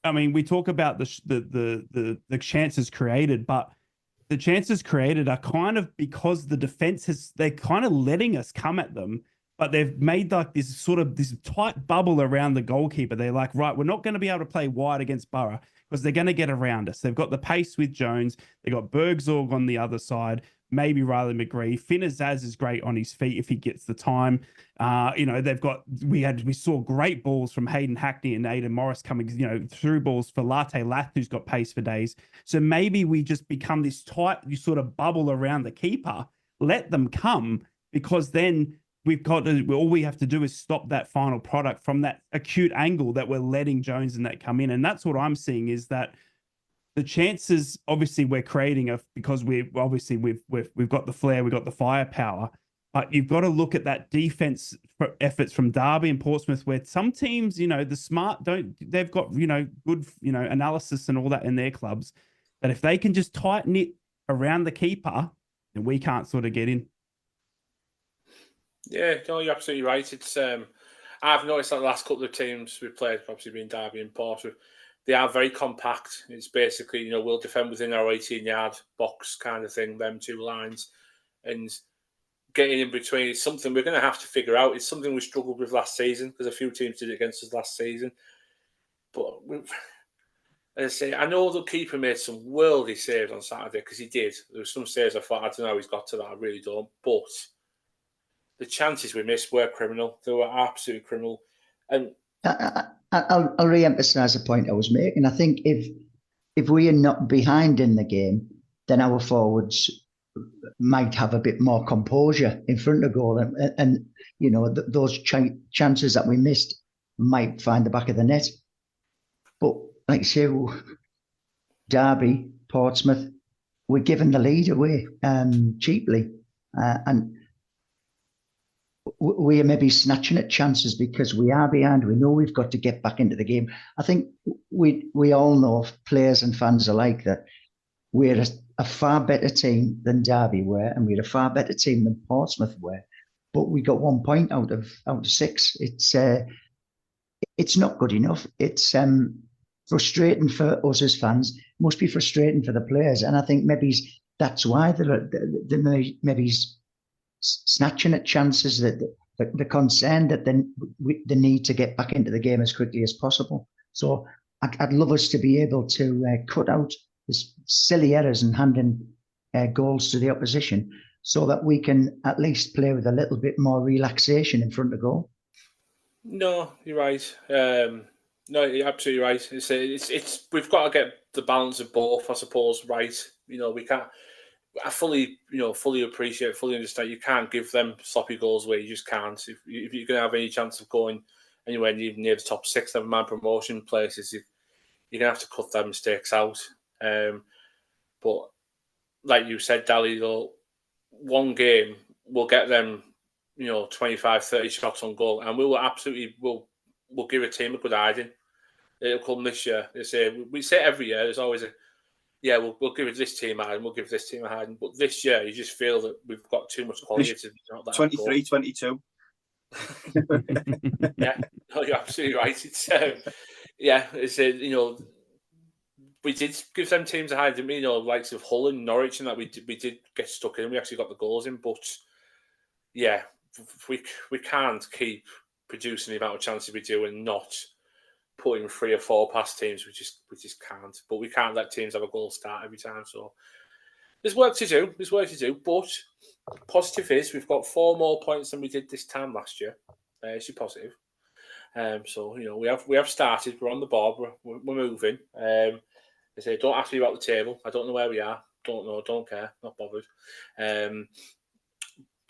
I mean, we talk about the chances created, but the chances created are kind of because the defense they're kind of letting us come at them, but they've made like this tight bubble around the goalkeeper. They're like, right, we're not going to be able to play wide against Borough because they're going to get around us. They've got the pace with Jones. They've got Bergzorg on the other side, maybe Riley McGree. Finn Azaz is great on his feet if he gets the time. We saw great balls from Hayden Hackney and Aidan Morris coming, through balls for Latte Lath, who's got pace for days. So maybe we just become this tight sort of bubble around the keeper, let them come, because then all we have to do is stop that final product from that acute angle that we're letting Jones and that come in. And that's what I'm seeing is that the chances, obviously, we're creating because we've got the flair, we've got the firepower, but you've got to look at that defense efforts from Derby and Portsmouth, where some teams, the smart they've got, good, analysis and all that in their clubs, that if they can just tighten it around the keeper, then we can't sort of get in. Yeah, no, you're absolutely right. It's I've noticed that the last couple of teams we've played, obviously being Derby and Portsmouth, they are very compact. It's basically, we'll defend within our 18-yard box kind of thing, them 2 lines. And getting in between is something we're going to have to figure out. It's something we struggled with last season because a few teams did it against us last season. But as I say, I know the keeper made some worldy saves on Saturday because he did. There were some saves I thought, I don't know how he's got to that. I really don't. But the chances we missed were criminal. They were absolutely criminal. And I'll re-emphasise the point I was making. I think if we are not behind in the game, then our forwards might have a bit more composure in front of goal, and you know those chances that we missed might find the back of the net. But like I say, Derby, Portsmouth, we're giving the lead away cheaply, and we are maybe snatching at chances because we are behind. We know we've got to get back into the game. I think we all know, players and fans alike, that we're a far better team than Derby were, and we're a far better team than Portsmouth were. But we got 1 point out of 6. It's not good enough. It's frustrating for us as fans. It must be frustrating for the players, and I think maybe that's why they're maybe snatching at chances, that the concern that they need to get back into the game as quickly as possible. So I'd love us to be able to cut out this silly errors and handing goals to the opposition, so that we can at least play with a little bit more relaxation in front of goal. No, you're right. No, you're absolutely right. It's we've got to get the balance of both, I suppose, right. You know, we can't. I fully appreciate, fully understand. You can't give them sloppy goals away. You just can't. If you're going to have any chance of going anywhere near the top 6, 7 man promotion places, you're going to have to cut their mistakes out. But like you said, Dally, though, one game will get them, 25, 30 shots on goal, and we'll give a team a good hiding. It'll come this year. We say every year, there's always we'll give this team a hiding, we'll give this team a hiding. But this year, you just feel that we've got too much quality to not let 23, 22. Yeah, no, you're absolutely right. It's we did give them teams a hiding, didn't we? Likes of Hull and Norwich, and that we did get stuck in. We actually got the goals in, but yeah, we can't keep producing the amount of chances we do and not putting 3 or 4 past teams. We just can't. But we can't let teams have a goal start every time. So there's work to do. But positive is we've got 4 more points than we did this time last year. It's a positive. So we have started. We're on the board. We're moving. They say don't ask me about the table. I don't know where we are. Don't know. Don't care. Not bothered.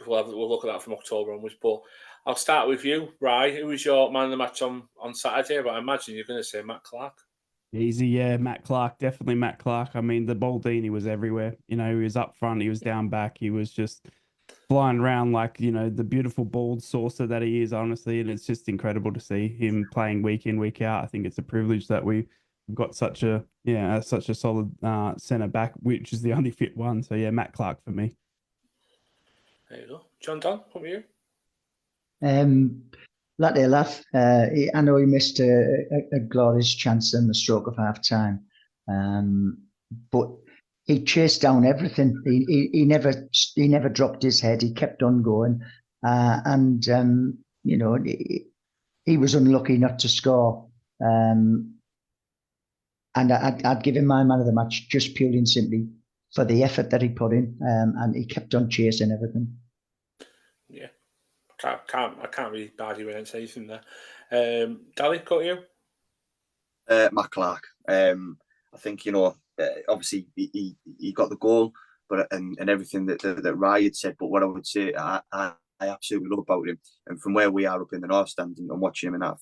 We'll look at that from October onwards. But I'll start with you, Rye. Who was your man of the match on Saturday? But I imagine you're going to say Matt Clark. Easy, yeah. Matt Clark, definitely Matt Clark. I mean, the Baldini was everywhere. He was up front, he was down back, he was just flying around like, the beautiful bald saucer that he is, honestly. And it's just incredible to see him playing week in, week out. I think it's a privilege that we've got such a solid centre back, which is the only fit one. So, yeah, Matt Clark for me. There you go. John Don, what about you? Latte laugh. I know he missed a glorious chance in the stroke of half time, but he chased down everything. He never dropped his head. He kept on going, and he was unlucky not to score. And I'd give him my man of the match just purely and simply for the effort that he put in, and he kept on chasing everything. Yeah. I can't really badly against anything there. Dally, got you? Matt Clark. I think obviously he got the goal, but and everything that Ryan had said. But what I would say, I absolutely love about him, and from where we are up in the North Stand and watching him in that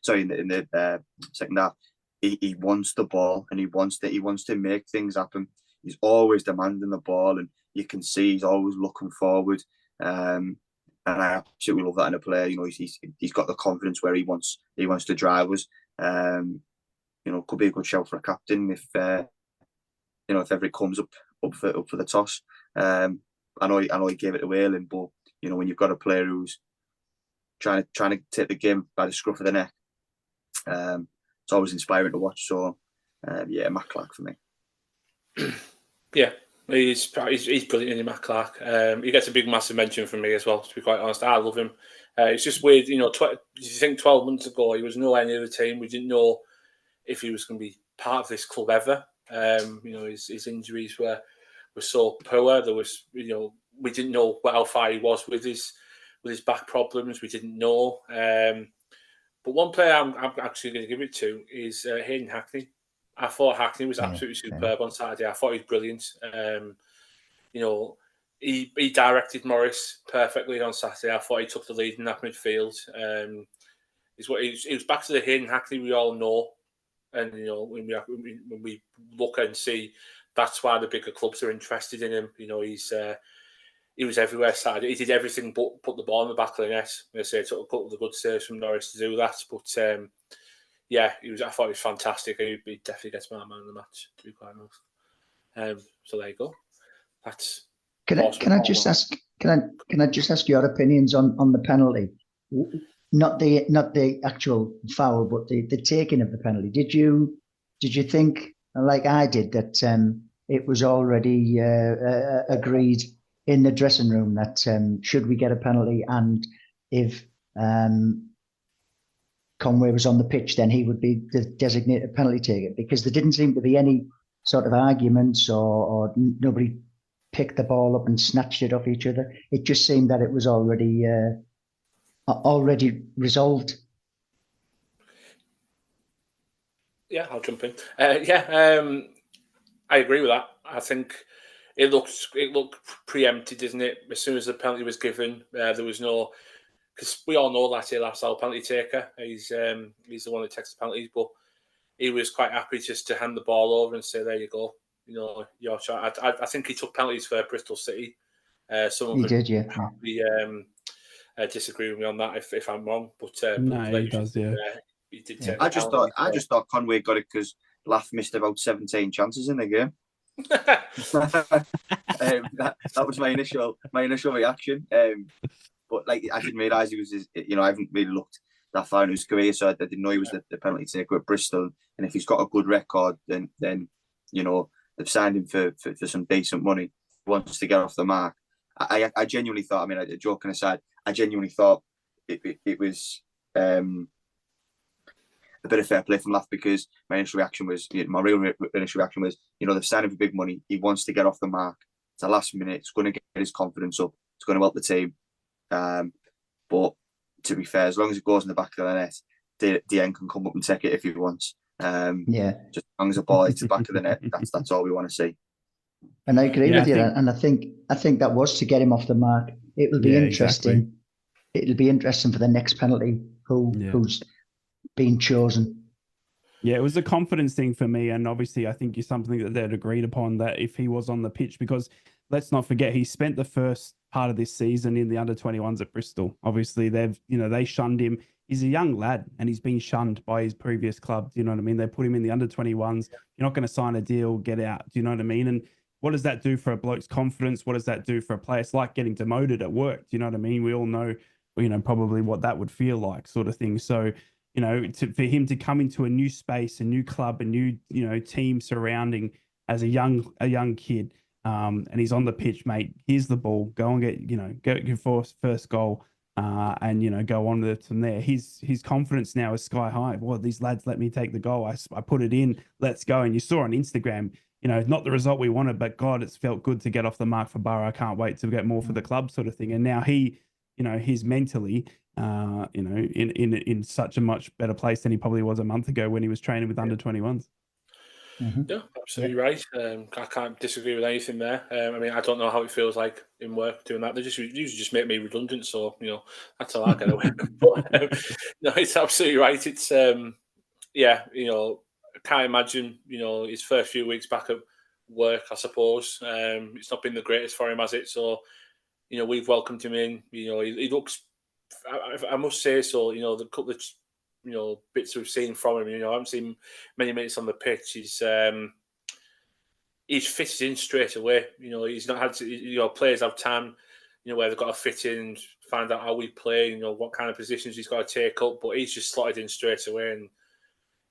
in the second half, he wants the ball and he wants to make things happen. He's always demanding the ball, and you can see he's always looking forward. And I absolutely love that in a player. He's got the confidence where he wants to drive us. Could be a good shout for a captain if ever it comes up for the toss. I know he gave it to Whalen, but when you've got a player who's trying to take the game by the scruff of the neck, it's always inspiring to watch. So Matt Clark for me. Yeah, He's brilliant in Matt Clark. He gets a big, massive mention from me as well, to be quite honest. I love him. It's just weird, you think 12 months ago, he was nowhere near the team. We didn't know if he was going to be part of this club ever. His injuries were so poor. There was, we didn't know how far he was with his back problems. We didn't know. But one player I'm actually going to give it to is Hayden Hackney. I thought Hackney was absolutely superb on Saturday. I thought he was brilliant. He directed Morris perfectly on Saturday. I thought he took the lead in that midfield. He was back to the Hayden Hackney we all know. And, when we look and see, that's why the bigger clubs are interested in him. He was everywhere Saturday. He did everything but put the ball in the back of the net. I say it took a couple of the good saves from Norris to do that. But, I thought he was fantastic. He definitely gets man of the match, to be quite honest. So there you go. That's Can I just ask your opinions on the penalty? Not the actual foul, but the taking of the penalty. Did you think, like I did, that it was already agreed in the dressing room that should we get a penalty, and if Conway was on the pitch, then he would be the designated penalty taker? Because there didn't seem to be any sort of arguments or nobody picked the ball up and snatched it off each other. It just seemed that it was already resolved. Yeah, I'll jump in. I agree with that. I think it looked preempted, didn't it? As soon as the penalty was given, there was no, because we all know that's our penalty taker. He's the one that takes the penalties, but he was quite happy just to hand the ball over and say, "There you go." Your shot. I think he took penalties for Bristol City. He did, yeah. Disagree with me on that if I'm wrong, but no, he does, yeah. He did take I just thought Conway got it because Lath missed about 17 chances in the game. That was my initial reaction. But I didn't realise he was. I haven't really looked that far in his career, so I didn't know he was the penalty taker at Bristol. And if he's got a good record, then they've signed him for some decent money. He wants to get off the mark. I genuinely thought. I mean, joking aside, I genuinely thought it was a bit of fair play from Lath, because my real reaction was, they've signed him for big money. He wants to get off the mark. It's the last minute. It's going to get his confidence up. It's going to help the team. But to be fair, as long as it goes in the back of the net, Dieng can come up and take it if he wants. Just as long as the ball hits the back of the net, that's all we want to see. And I agree with you. And I think that was to get him off the mark. It will be interesting. Exactly. It'll be interesting for the next penalty who's been chosen. Yeah, it was a confidence thing for me, and obviously I think it's something that they'd agreed upon, that if he was on the pitch, because let's not forget he spent the first part of this season in the under-21s at Bristol. Obviously they shunned him. He's a young lad and he's been shunned by his previous club. Do you know what I mean? They put him in the under-21s. You're not going to sign a deal, get out. Do you know what I mean? And what does that do for a bloke's confidence? What does that do for a player? It's like getting demoted at work. Do you know what I mean? We all know, probably what that would feel like, sort of thing. So, for him to come into a new space, a new club, a new, team surrounding as a young kid, and he's on the pitch, mate, here's the ball, go and get your first goal, and, go on with it from there. His confidence now is sky high. Well, these lads let me take the goal. I put it in, let's go. And you saw on Instagram, not the result we wanted, but God, it's felt good to get off the mark for Borough. I can't wait to get more for the club, sort of thing. And now he's mentally, in such a much better place than he probably was a month ago when he was training with under-21s. Mm-hmm. Yeah, absolutely right. I can't disagree with anything there. I don't know how it feels like in work doing that. They usually just make me redundant, so that's all I get away with. But no, it's absolutely right. It's I can't imagine his first few weeks back at work. I suppose it's not been the greatest for him, has it? So we've welcomed him in. He looks. I must say so. The couple of bits we've seen from him. I haven't seen many minutes on the pitch. He's fitted in straight away. He's not had to. Players have time. Where they've got to fit in, find out how we play. What kind of positions he's got to take up. But he's just slotted in straight away, and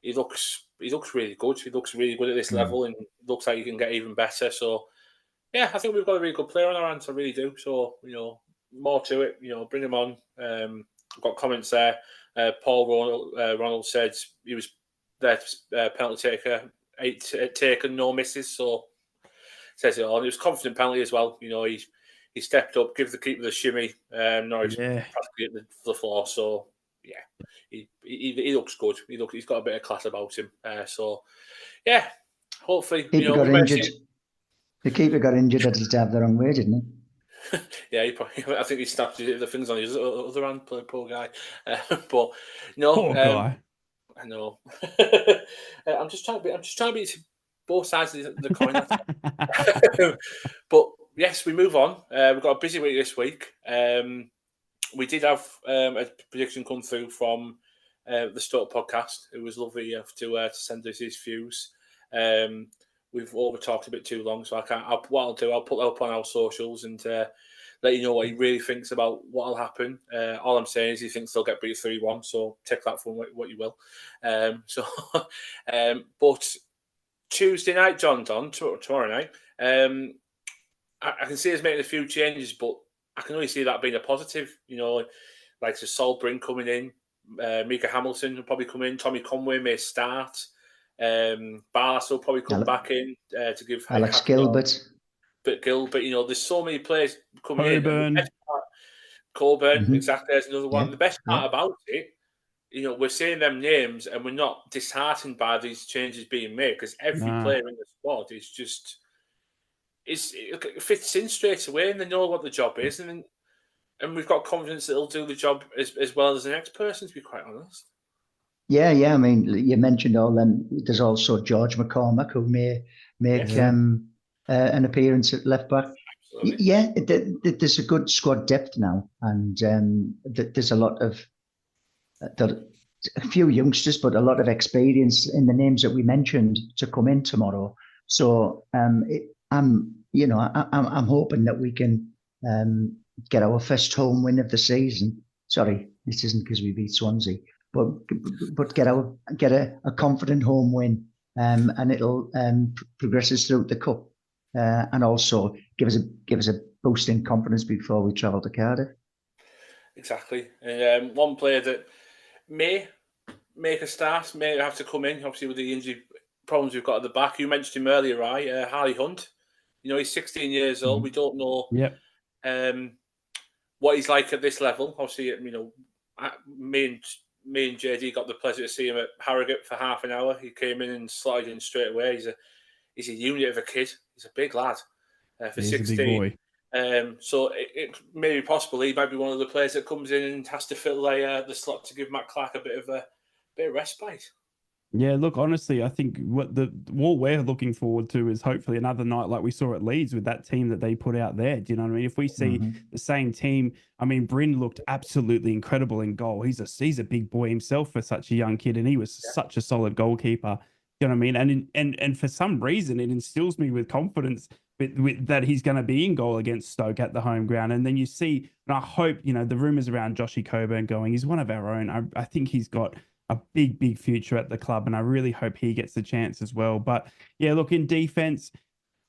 he looks really good. He looks really good at this level, and looks like he can get even better. So Yeah, I think we've got a really good player on our hands. I really do. So, more to it. Bring him on. I've got comments there. Paul Ronald said he was their penalty taker, 8 taken, no misses. So, says it all. And it was a confident penalty as well. He stepped up, give the keeper the shimmy. Norwich practically at the floor. So, yeah, he looks good. He's got a bit of class about him. So, yeah, hopefully, Keeper got injured. The keeper got injured at his dab the wrong way, didn't he? Yeah, I think he snapped the things on his other hand, poor guy. But no, Poor guy. I know. I'm just trying to be both sides of the coin. But yes, we move on. We've got a busy week this week. We did have a prediction come through from the Stoke podcast. It was lovely to send us his views. We've over talked a bit too long, so I can't. What I'll do, I'll put that up on our socials and let you know what he really thinks about what'll happen. All I'm saying is he thinks they'll get beat 3-1, so take that for what you will. But Tuesday night, tomorrow night, I can see us making a few changes, but I can only see that being a positive. Like Sol Brink coming in, Mika Hamilton will probably come in, Tommy Conway may start. Barlas will probably come back in to give Alex Gilbert. But Gilbert, there's so many players coming Coburn. in. Coburn, exactly. There's another one. Yeah. The best part about it, we're saying them names and we're not disheartened by these changes being made because every player in the squad is just it fits in straight away and they know what the job is and we've got confidence that they'll do the job as well as the next person, to be quite honest. Yeah. I mean, you mentioned all them. There's also George McCormack who may make an appearance at left back. Absolutely. Yeah, there's a good squad depth now, and there's a lot of a few youngsters, but a lot of experience in the names that we mentioned to come in tomorrow. So I'm hoping that we can get our first home win of the season. Sorry, this isn't because we beat Swansea. But get a confident home win, and it'll progress us through the cup, and also give us a boost in confidence before we travel to Cardiff. Exactly, and one player that may make a start, may have to come in, obviously with the injury problems we've got at the back. You mentioned him earlier, right? Harley Hunt. He's 16 years old. We don't know what he's like at this level. Obviously, me and JD got the pleasure to see him at Harrogate for half an hour. He came in and slotted in straight away. He's a unit of a kid. He's a big lad for 16. A big boy. So it may be possible he might be one of the players that comes in and has to fill the slot to give Matt Clark a bit of respite. Yeah, look, honestly, I think what we're looking forward to is hopefully another night like we saw at Leeds with that team that they put out there. Do you know what I mean? If we see the same team, I mean, Bryn looked absolutely incredible in goal. He's a big boy himself for such a young kid, and he was such a solid goalkeeper. You know what I mean? And for some reason, it instills me with confidence with that he's going to be in goal against Stoke at the home ground. And then you see, and I hope, the rumours around Joshy Coburn going, he's one of our own. I think he's got a big future at the club, and I really hope he gets the chance as well. But yeah, look, in defense,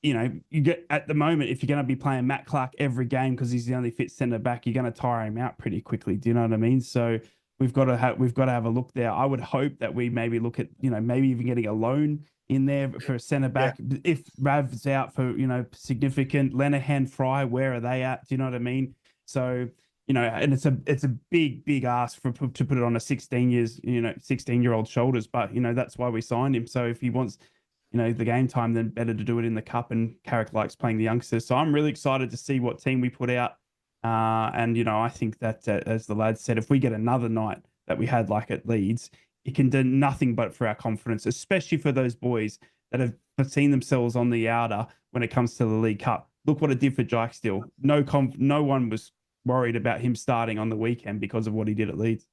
you get at the moment, if you're going to be playing Matt Clark every game because he's the only fit centre back, you're going to tire him out pretty quickly. Do you know what I mean? So we've got to have a look there. I would hope that we maybe look at maybe even getting a loan in there for a centre back. If Rav's out for significant, Lenihan, Fry, where are they at? Do you know what I mean? So. And it's a big ask to put it on a 16-year-old shoulders. But that's why we signed him. So if he wants, the game time, then better to do it in the cup. And Carrick likes playing the youngsters. So I'm really excited to see what team we put out. And I think that as the lads said, if we get another night that we had like at Leeds, it can do nothing but for our confidence, especially for those boys that have seen themselves on the outer when it comes to the League Cup. Look what it did for Jike Steele. No one was worried about him starting on the weekend because of what he did at Leeds.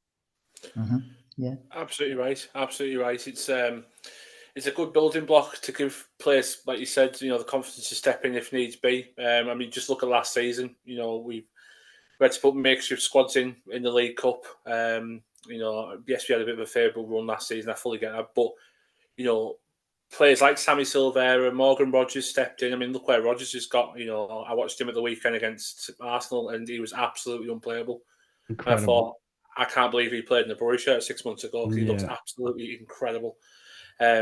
Yeah, absolutely right. It's a good building block to give players, like you said, the confidence to step in if needs be. I mean, just look at last season. We had to put makeshift squads in the League Cup. Yes, we had a bit of a favourable run last season. I fully get that, but players like Sammy Silvera, Morgan Rogers stepped in. I mean, look where Rogers has got. I watched him at the weekend against Arsenal, and he was absolutely unplayable. Incredible. I thought, I can't believe he played in the Bury shirt 6 months ago because he looks absolutely incredible.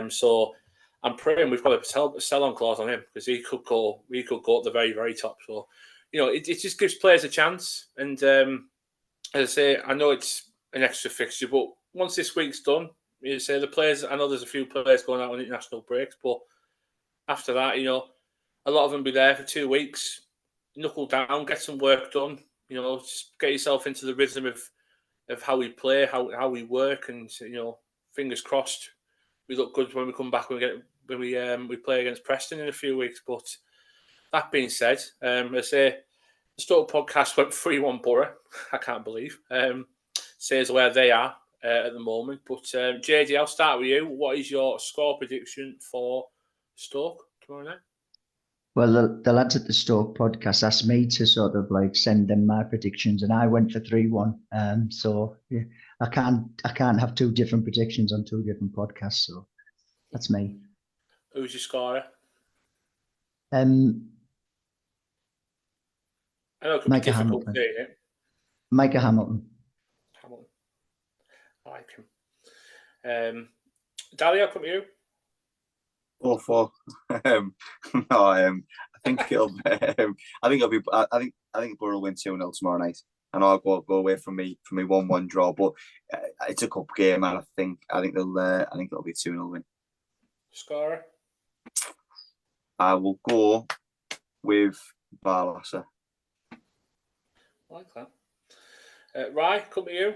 So I'm praying we've got a sell-on clause on him because he could go at the very, very top. So, it just gives players a chance. And as I say, I know it's an extra fixture, but once this week's done, you say the players, I know there's a few players going out on international breaks, but after that, a lot of them be there for 2 weeks, knuckle down, get some work done, just get yourself into the rhythm of how we play, how we work, and fingers crossed we look good when we come back when we play against Preston in a few weeks. But that being said, I say the Stoke podcast went 3-1 Borough. I can't believe. Says where they are at the moment. But JD, I'll start with you. What is your score prediction for Stoke tomorrow night? Well, the lads at the Stoke podcast asked me to sort of like send them my predictions, and I went for 3-1. So yeah, I can't have two different predictions on two different podcasts. So that's me. Who's your scorer? I know it could Micah be difficult Hamilton. saying it. Micah Hamilton. I like him. Dalia, come to you. 4-4. I think it'll be. I think Borough will win 2-0 tomorrow night, and I'll go away from me 1-1 draw. But it's a cup game, and I think it'll be 2-0 win. Scorer? I will go with Barlasser. I like that. Rye, come to you.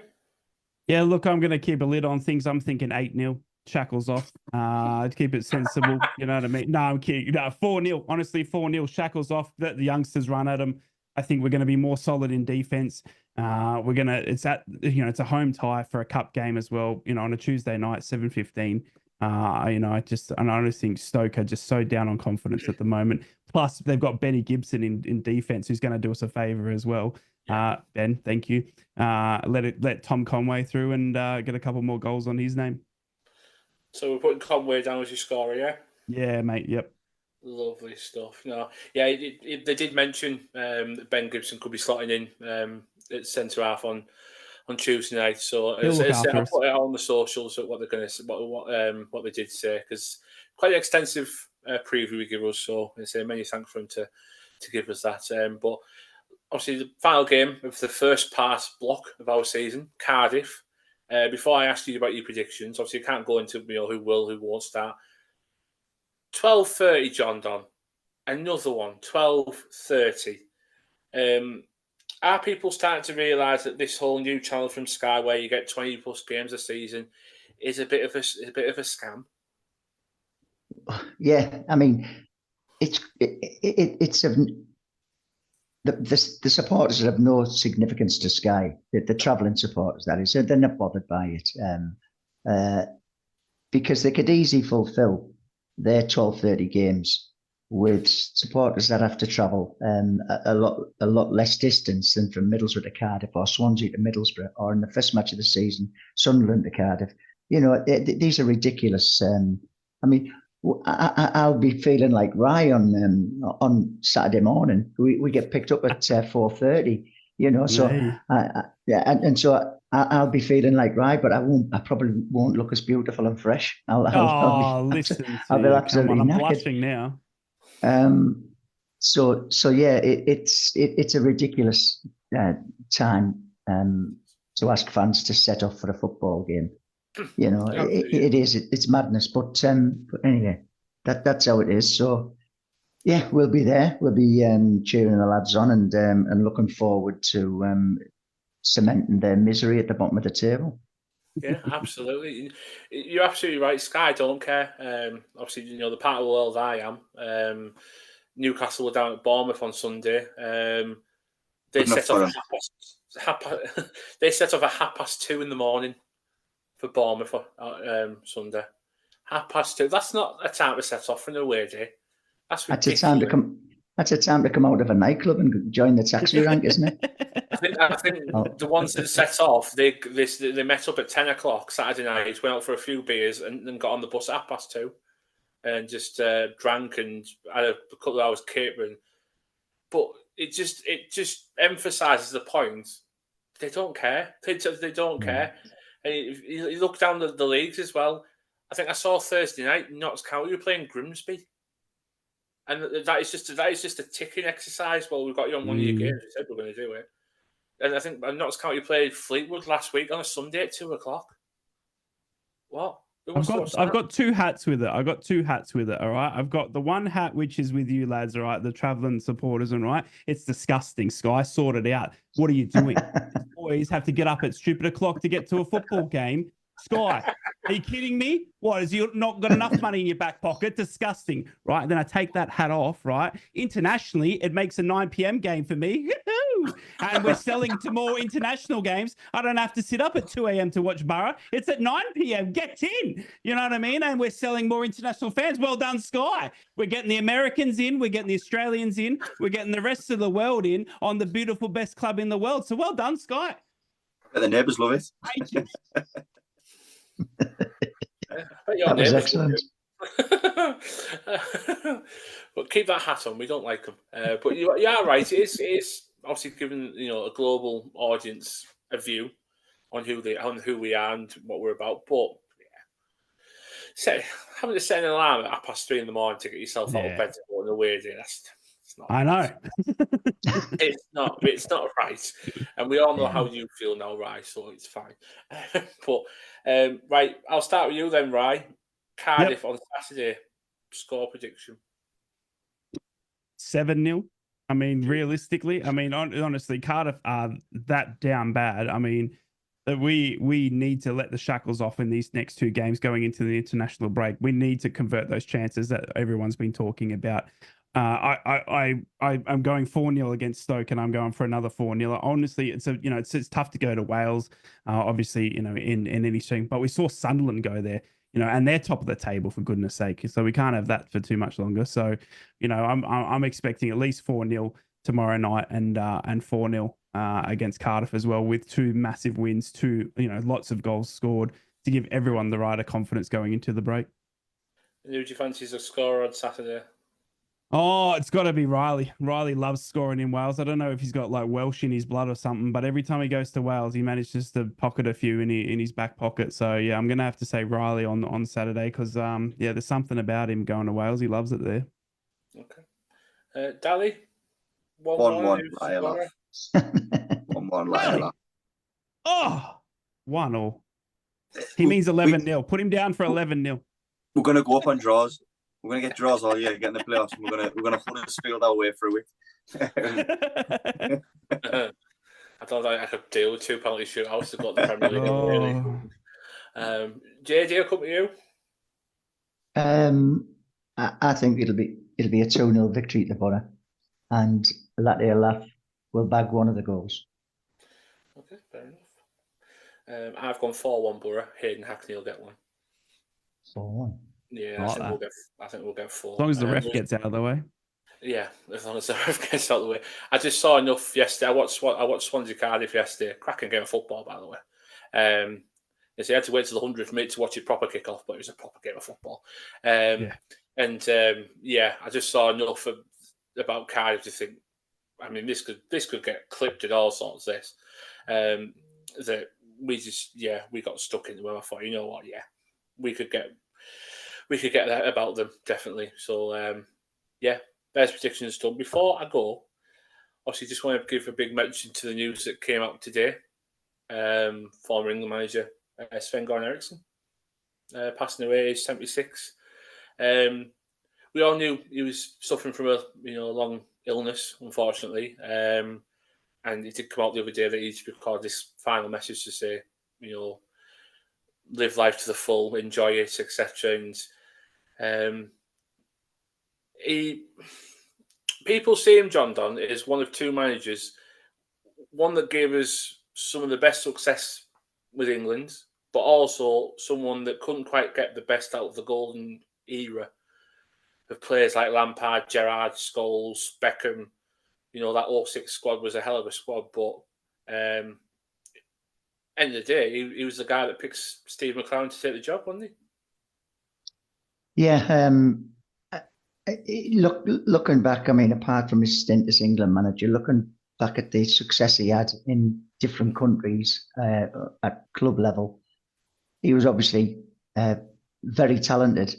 Yeah, look, I'm going to keep a lid on things. I'm thinking 8-0. Shackles off. Keep it sensible. You know what I mean? No, I'm kidding. No, 4-0. Honestly, 4-0. Shackles off. The youngsters run at them. I think we're going to be more solid in defense. It's a home tie for a cup game as well. On a Tuesday night, 7:15. I just think Stoke are just so down on confidence at the moment. Plus, they've got Benny Gibson in defense, who's going to do us a favour as well. Ben, thank you. Let Tom Conway through and get a couple more goals on his name. So we're putting Conway down as your scorer, yeah? Yeah, mate. Yep. Lovely stuff. No, yeah, they did mention that Ben Gibson could be slotting in at centre half on Tuesday night. So I'll put it out on the socials at what they're going to what they did say, because quite an extensive preview we give us. So I say many thanks for him to give us that. But obviously the final game of the first part block of our season, Cardiff. Before I ask you about your predictions, obviously you can't go into who will, who won't start. 12:30, John Don. Another one, 12:30. Are people starting to realise that this whole new channel from Sky, where you get 20 plus games a season, is a bit of a scam? Yeah, I mean, it's the supporters have no significance to Sky. The travelling supporters, that is, they're not bothered by it, because they could easily fulfil their 12:30 games with supporters that have to travel a lot less distance than from Middlesbrough to Cardiff or Swansea to Middlesbrough, or in the first match of the season, Sunderland to Cardiff. These are ridiculous. I mean, I'll be feeling like Rye on Saturday morning. We get picked up at 4:30. So and so I'll be feeling like Rye, but I probably won't look as beautiful and fresh. I'll be absolutely I'm knackered. blushing now. So yeah, it's a ridiculous time to ask fans to set off for a football game. It is. It's madness. But anyway, that's how it is. So yeah, we'll be there. We'll be cheering the lads on and looking forward to cementing their misery at the bottom of the table. Yeah, absolutely. You're absolutely right. Sky don't care. Obviously, the part of the world I am. Newcastle were down at Bournemouth on Sunday. They set off at 2:30 in the morning for Bournemouth on Sunday. 2:30. That's not a time to set off for an away day. That's ridiculous. That's a time to come out of a nightclub and join the taxi rank, isn't it? I think the ones that set off, they met up at 10 o'clock Saturday night, went out for a few beers, and then got on the bus at 2:30. and just drank and had a couple of hours catering. But it just emphasises the point. They don't care. They don't care. And you look down the leagues as well. I think I saw Thursday night Notts County were playing Grimsby, and that is just a ticking exercise. Well, we've got you on one of your games. We said we're going to do it, and I think Notts County played Fleetwood last week on a Sunday at 2:00. What? I've got two hats with it. All right. I've got the one hat which is with you lads, all right, the travelling supporters, and right. It's disgusting. Sky, sort it out. What are you doing? These boys have to get up at stupid o'clock to get to a football game. Sky, are you kidding me? What, is you not got enough money in your back pocket? Disgusting, right? Then I take that hat off, right? Internationally, it makes a 9 p.m. game for me. And we're selling to more international games. I don't have to sit up at 2 a.m. to watch Borough. It's at 9 p.m. Get in. You know what I mean? And we're selling more international fans. Well done, Sky. We're getting the Americans in. We're getting the Australians in. We're getting the rest of the world in on the beautiful best club in the world. So well done, Sky. The neighbours love it. That was excellent. But keep that hat on. We don't like them. But you are right. It's obviously giving a global audience a view on who we are and what we're about. But having to set an alarm at 3:30 in the morning to get yourself out of bed to go on a weird day, it's not. I know. It's not right, and we all know how you feel now, Rye. So it's fine. But right, I'll start with you then, Rye. Cardiff on Saturday. Score prediction 7-0. I mean, realistically, honestly, Cardiff are that down bad. I mean, that we need to let the shackles off in these next two games going into the international break. We need to convert those chances that everyone's been talking about. I'm going 4-0 against Stoke, and I'm going for another 4-0. Honestly, it's tough to go to Wales, obviously, in any string, but we saw Sunderland go there, and they're top of the table, for goodness sake. So we can't have that for too much longer. So, I'm expecting at least 4-0 tomorrow night and 4-0 against Cardiff as well, with two massive wins, lots of goals scored to give everyone the right of confidence going into the break. Who do you fancy as a scorer on Saturday? Oh, it's got to be Riley. Riley loves scoring in Wales. I don't know if he's got like Welsh in his blood or something, but every time he goes to Wales, he manages to pocket a few in his back pocket. So yeah, I'm gonna have to say Riley on Saturday because there's something about him going to Wales. He loves it there. Okay, Dally, 1-1 Layla. 1-1 Layla. Oh, 1-1. He means 11-0. Put him down for 11-0. We're gonna go up on draws. We're gonna get draws all year, get in the playoffs, and we're gonna Huddersfield our way through it. I thought I could deal with 2 penalty shootouts to go to the Premier League. Really. JD, I'll come to you. I think it'll be a 2-0 victory to Borough, and Latif will bag one of the goals. Okay, fair enough. I've gone 4-1 Borough. Hayden Hackney will get one. 4-1. Yeah, I think we'll get 4. As long as the ref gets out of the way. Yeah, as long as the ref gets out of the way. I just saw enough yesterday. I watched Swansea Cardiff yesterday. Cracking game of football, by the way. I had to wait till the 100th minute to watch it proper kick off, but it was a proper game of football. And I just saw enough about Cardiff to think, I mean, this could get clipped and all sorts. That we got stuck in the way. I thought, you know what, we could get that about them, definitely. So best predictions done. Before I go, obviously just want to give a big mention to the news that came out today. Former England manager Sven-Göran Eriksson passing away, age 76. We all knew he was suffering from a long illness, unfortunately. And it did come out the other day that he'd recorded this final message to say, live life to the full, enjoy it, etc. And people see him, John Don, as one of 2 managers, one that gave us some of the best success with England, but also someone that couldn't quite get the best out of the golden era of players like Lampard, Gerrard, Scholes, Beckham. That 06 squad was a hell of a squad, but end of the day, he was the guy that picks Steve McClaren to take the job, wasn't he? Yeah. Looking back, I mean, apart from his stint as England manager, looking back at the success he had in different countries at club level, he was obviously very talented,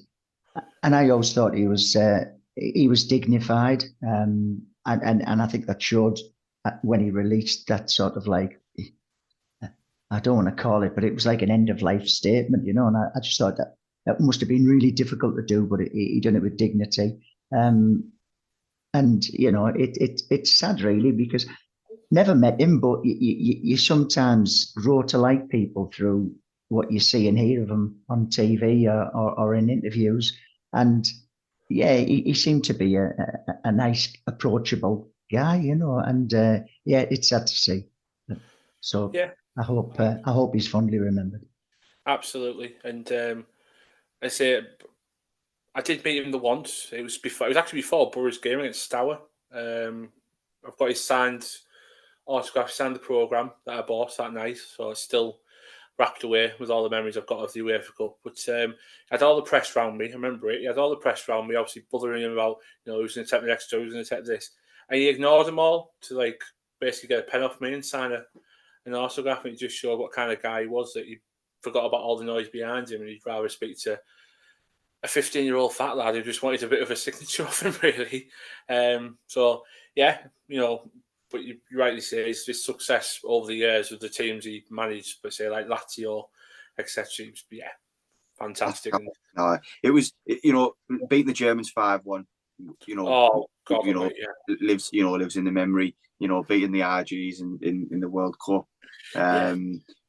and I always thought he was dignified, and I think that showed when he released that sort of like, I don't want to call it, but it was like an end of life statement, you know. And I just thought that must have been really difficult to do, but he done it with dignity. And you know, it's sad really, because never met him, but you sometimes grow to like people through what you see and hear of them on TV or in interviews. And yeah, he seemed to be a nice, approachable guy, you know. And yeah, it's sad to see. So Yeah, I hope he's fondly remembered. absolutely. And I say I did meet him the once. It was before. It was actually before Borough's game against Stour. I've got his signed autograph, signed the programme that I bought that night, so it's still wrapped away with all the memories I've got of the UEFA Cup. But he had all the press round me. I remember it. He had all the press round me, obviously bothering him about, you know, who's going to take the next job, who's going to take this, and he ignored them all to like basically get a pen off me and sign an autograph. And it just showed what kind of guy he was, that he forgot about all the noise behind him and he'd rather speak to a 15-year-old fat lad who just wanted a bit of a signature off him, really. So, yeah, you know, but you rightly say it's his success over the years with the teams he managed, but say like Lazio, etc. Yeah, fantastic. No, it was, you know, beating the Germans 5-1. You know, oh God, you know, yeah. lives in the memory. You know, beating the RGs in the World Cup.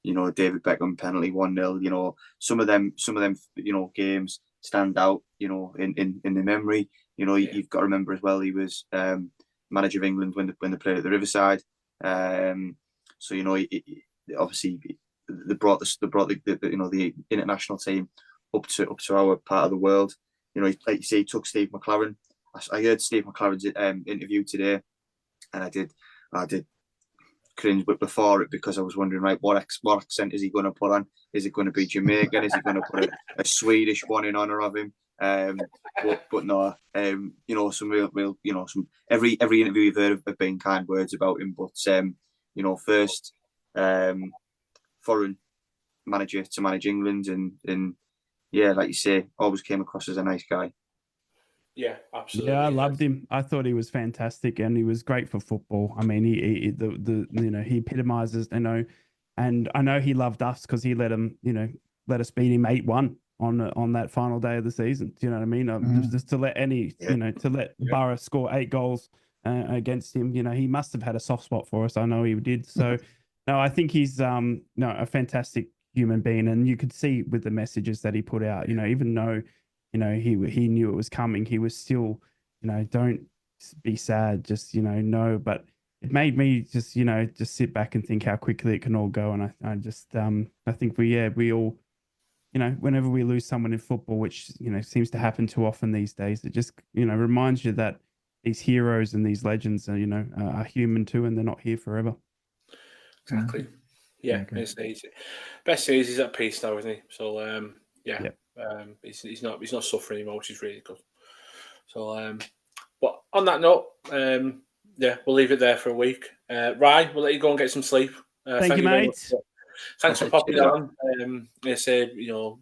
You know, David Beckham penalty 1-0. You know, some of them, you know, games stand out. You know, in the memory. You know, you've got to remember as well. He was manager of England when they played at the Riverside. So you know, obviously they brought the you know, the international team up to our part of the world. You know, like you say, he took Steve McLaren. I heard Steve McLaren's interview today, and I did cringe, but before it, because I was wondering, right, what accent is he going to put on? Is it going to be Jamaican? Is he going to put a Swedish one in honor of him? But no, you know, some real, you know, some every interview you've heard have been kind words about him. But you know, first foreign manager to manage England, and yeah, like you say, always came across as a nice guy. Yeah, absolutely. Yeah, I loved him. I thought he was fantastic, and he was great for football. I mean, he you know, he epitomizes, you know, and I know he loved us because he let us beat him 8-1 on that final day of the season. Do you know what I mean? Just to let Borough score 8 goals against him. You know, he must have had a soft spot for us. I know he did. So, no, I think he's a fantastic human being, and you could see with the messages that he put out. You know, even though, you know, he knew it was coming, he was still, you know, don't be sad, just, you know. But it made me just, you know, just sit back and think how quickly it can all go. And I just I think we all, you know, whenever we lose someone in football, which, you know, seems to happen too often these days, it just, you know, reminds you that these heroes and these legends are, you know, are human too, and they're not here forever. Exactly. Yeah, it's easy. Best is he's at peace now, isn't he? So yeah. He's not suffering anymore, which is really good. So but on that note, yeah, we'll leave it there for a week. Ryan, we'll let you go and get some sleep. Thank you, mate. Thanks for popping on. I say, you know,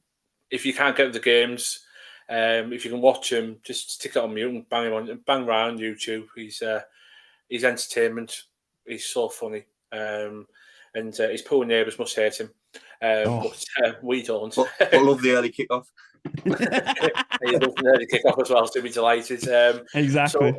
if you can't get to the games, if you can watch him, just stick it on mute and bang Ryan on YouTube. He's entertainment. He's so funny. And his poor neighbours must hate him. But we don't. I love the early kickoff. He loves the early kickoff as well, so we'll be delighted. Exactly.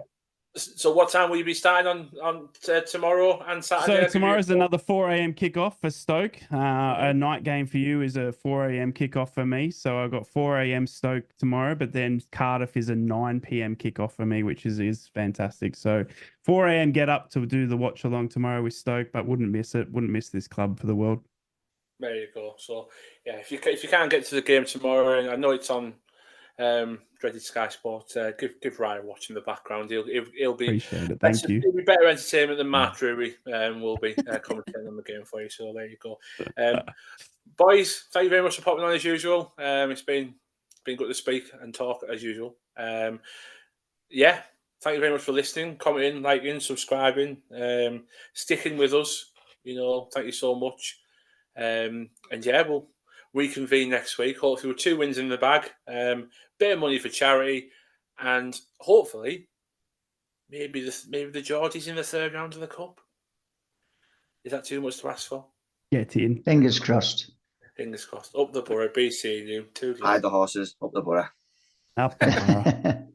So what time will you be starting on tomorrow and Saturday? So tomorrow's another 4 a.m. kickoff for Stoke. A night game for you is a 4 a.m. kickoff for me. So I've got 4 a.m. Stoke tomorrow, but then Cardiff is a 9 p.m. kickoff for me, which is fantastic. So 4 a.m. get up to do the watch along tomorrow with Stoke, but wouldn't miss it. Wouldn't miss this club for the world. There you go. So yeah, if you can't get to the game tomorrow, and I know it's on dreaded Sky Sport, give Ryan a watch in the background. He'll be appreciate it. Thank you. He'll be better entertainment than Mark Drury will be commentating on the game for you. So there you go. Boys, thank you very much for popping on as usual. It's been been good to speak and talk as usual. Yeah, thank you very much for listening, commenting, liking, subscribing, sticking with us. Thank you so much. And yeah, we'll reconvene next week. Hopefully, with 2 wins in the bag, bit of money for charity, and hopefully, maybe the Geordies in the 3rd round of the cup. Is that too much to ask for? Get in. Fingers crossed. Fingers crossed. Up the Borough, be seeing you. Hide the horses, up the Borough. Up the Borough.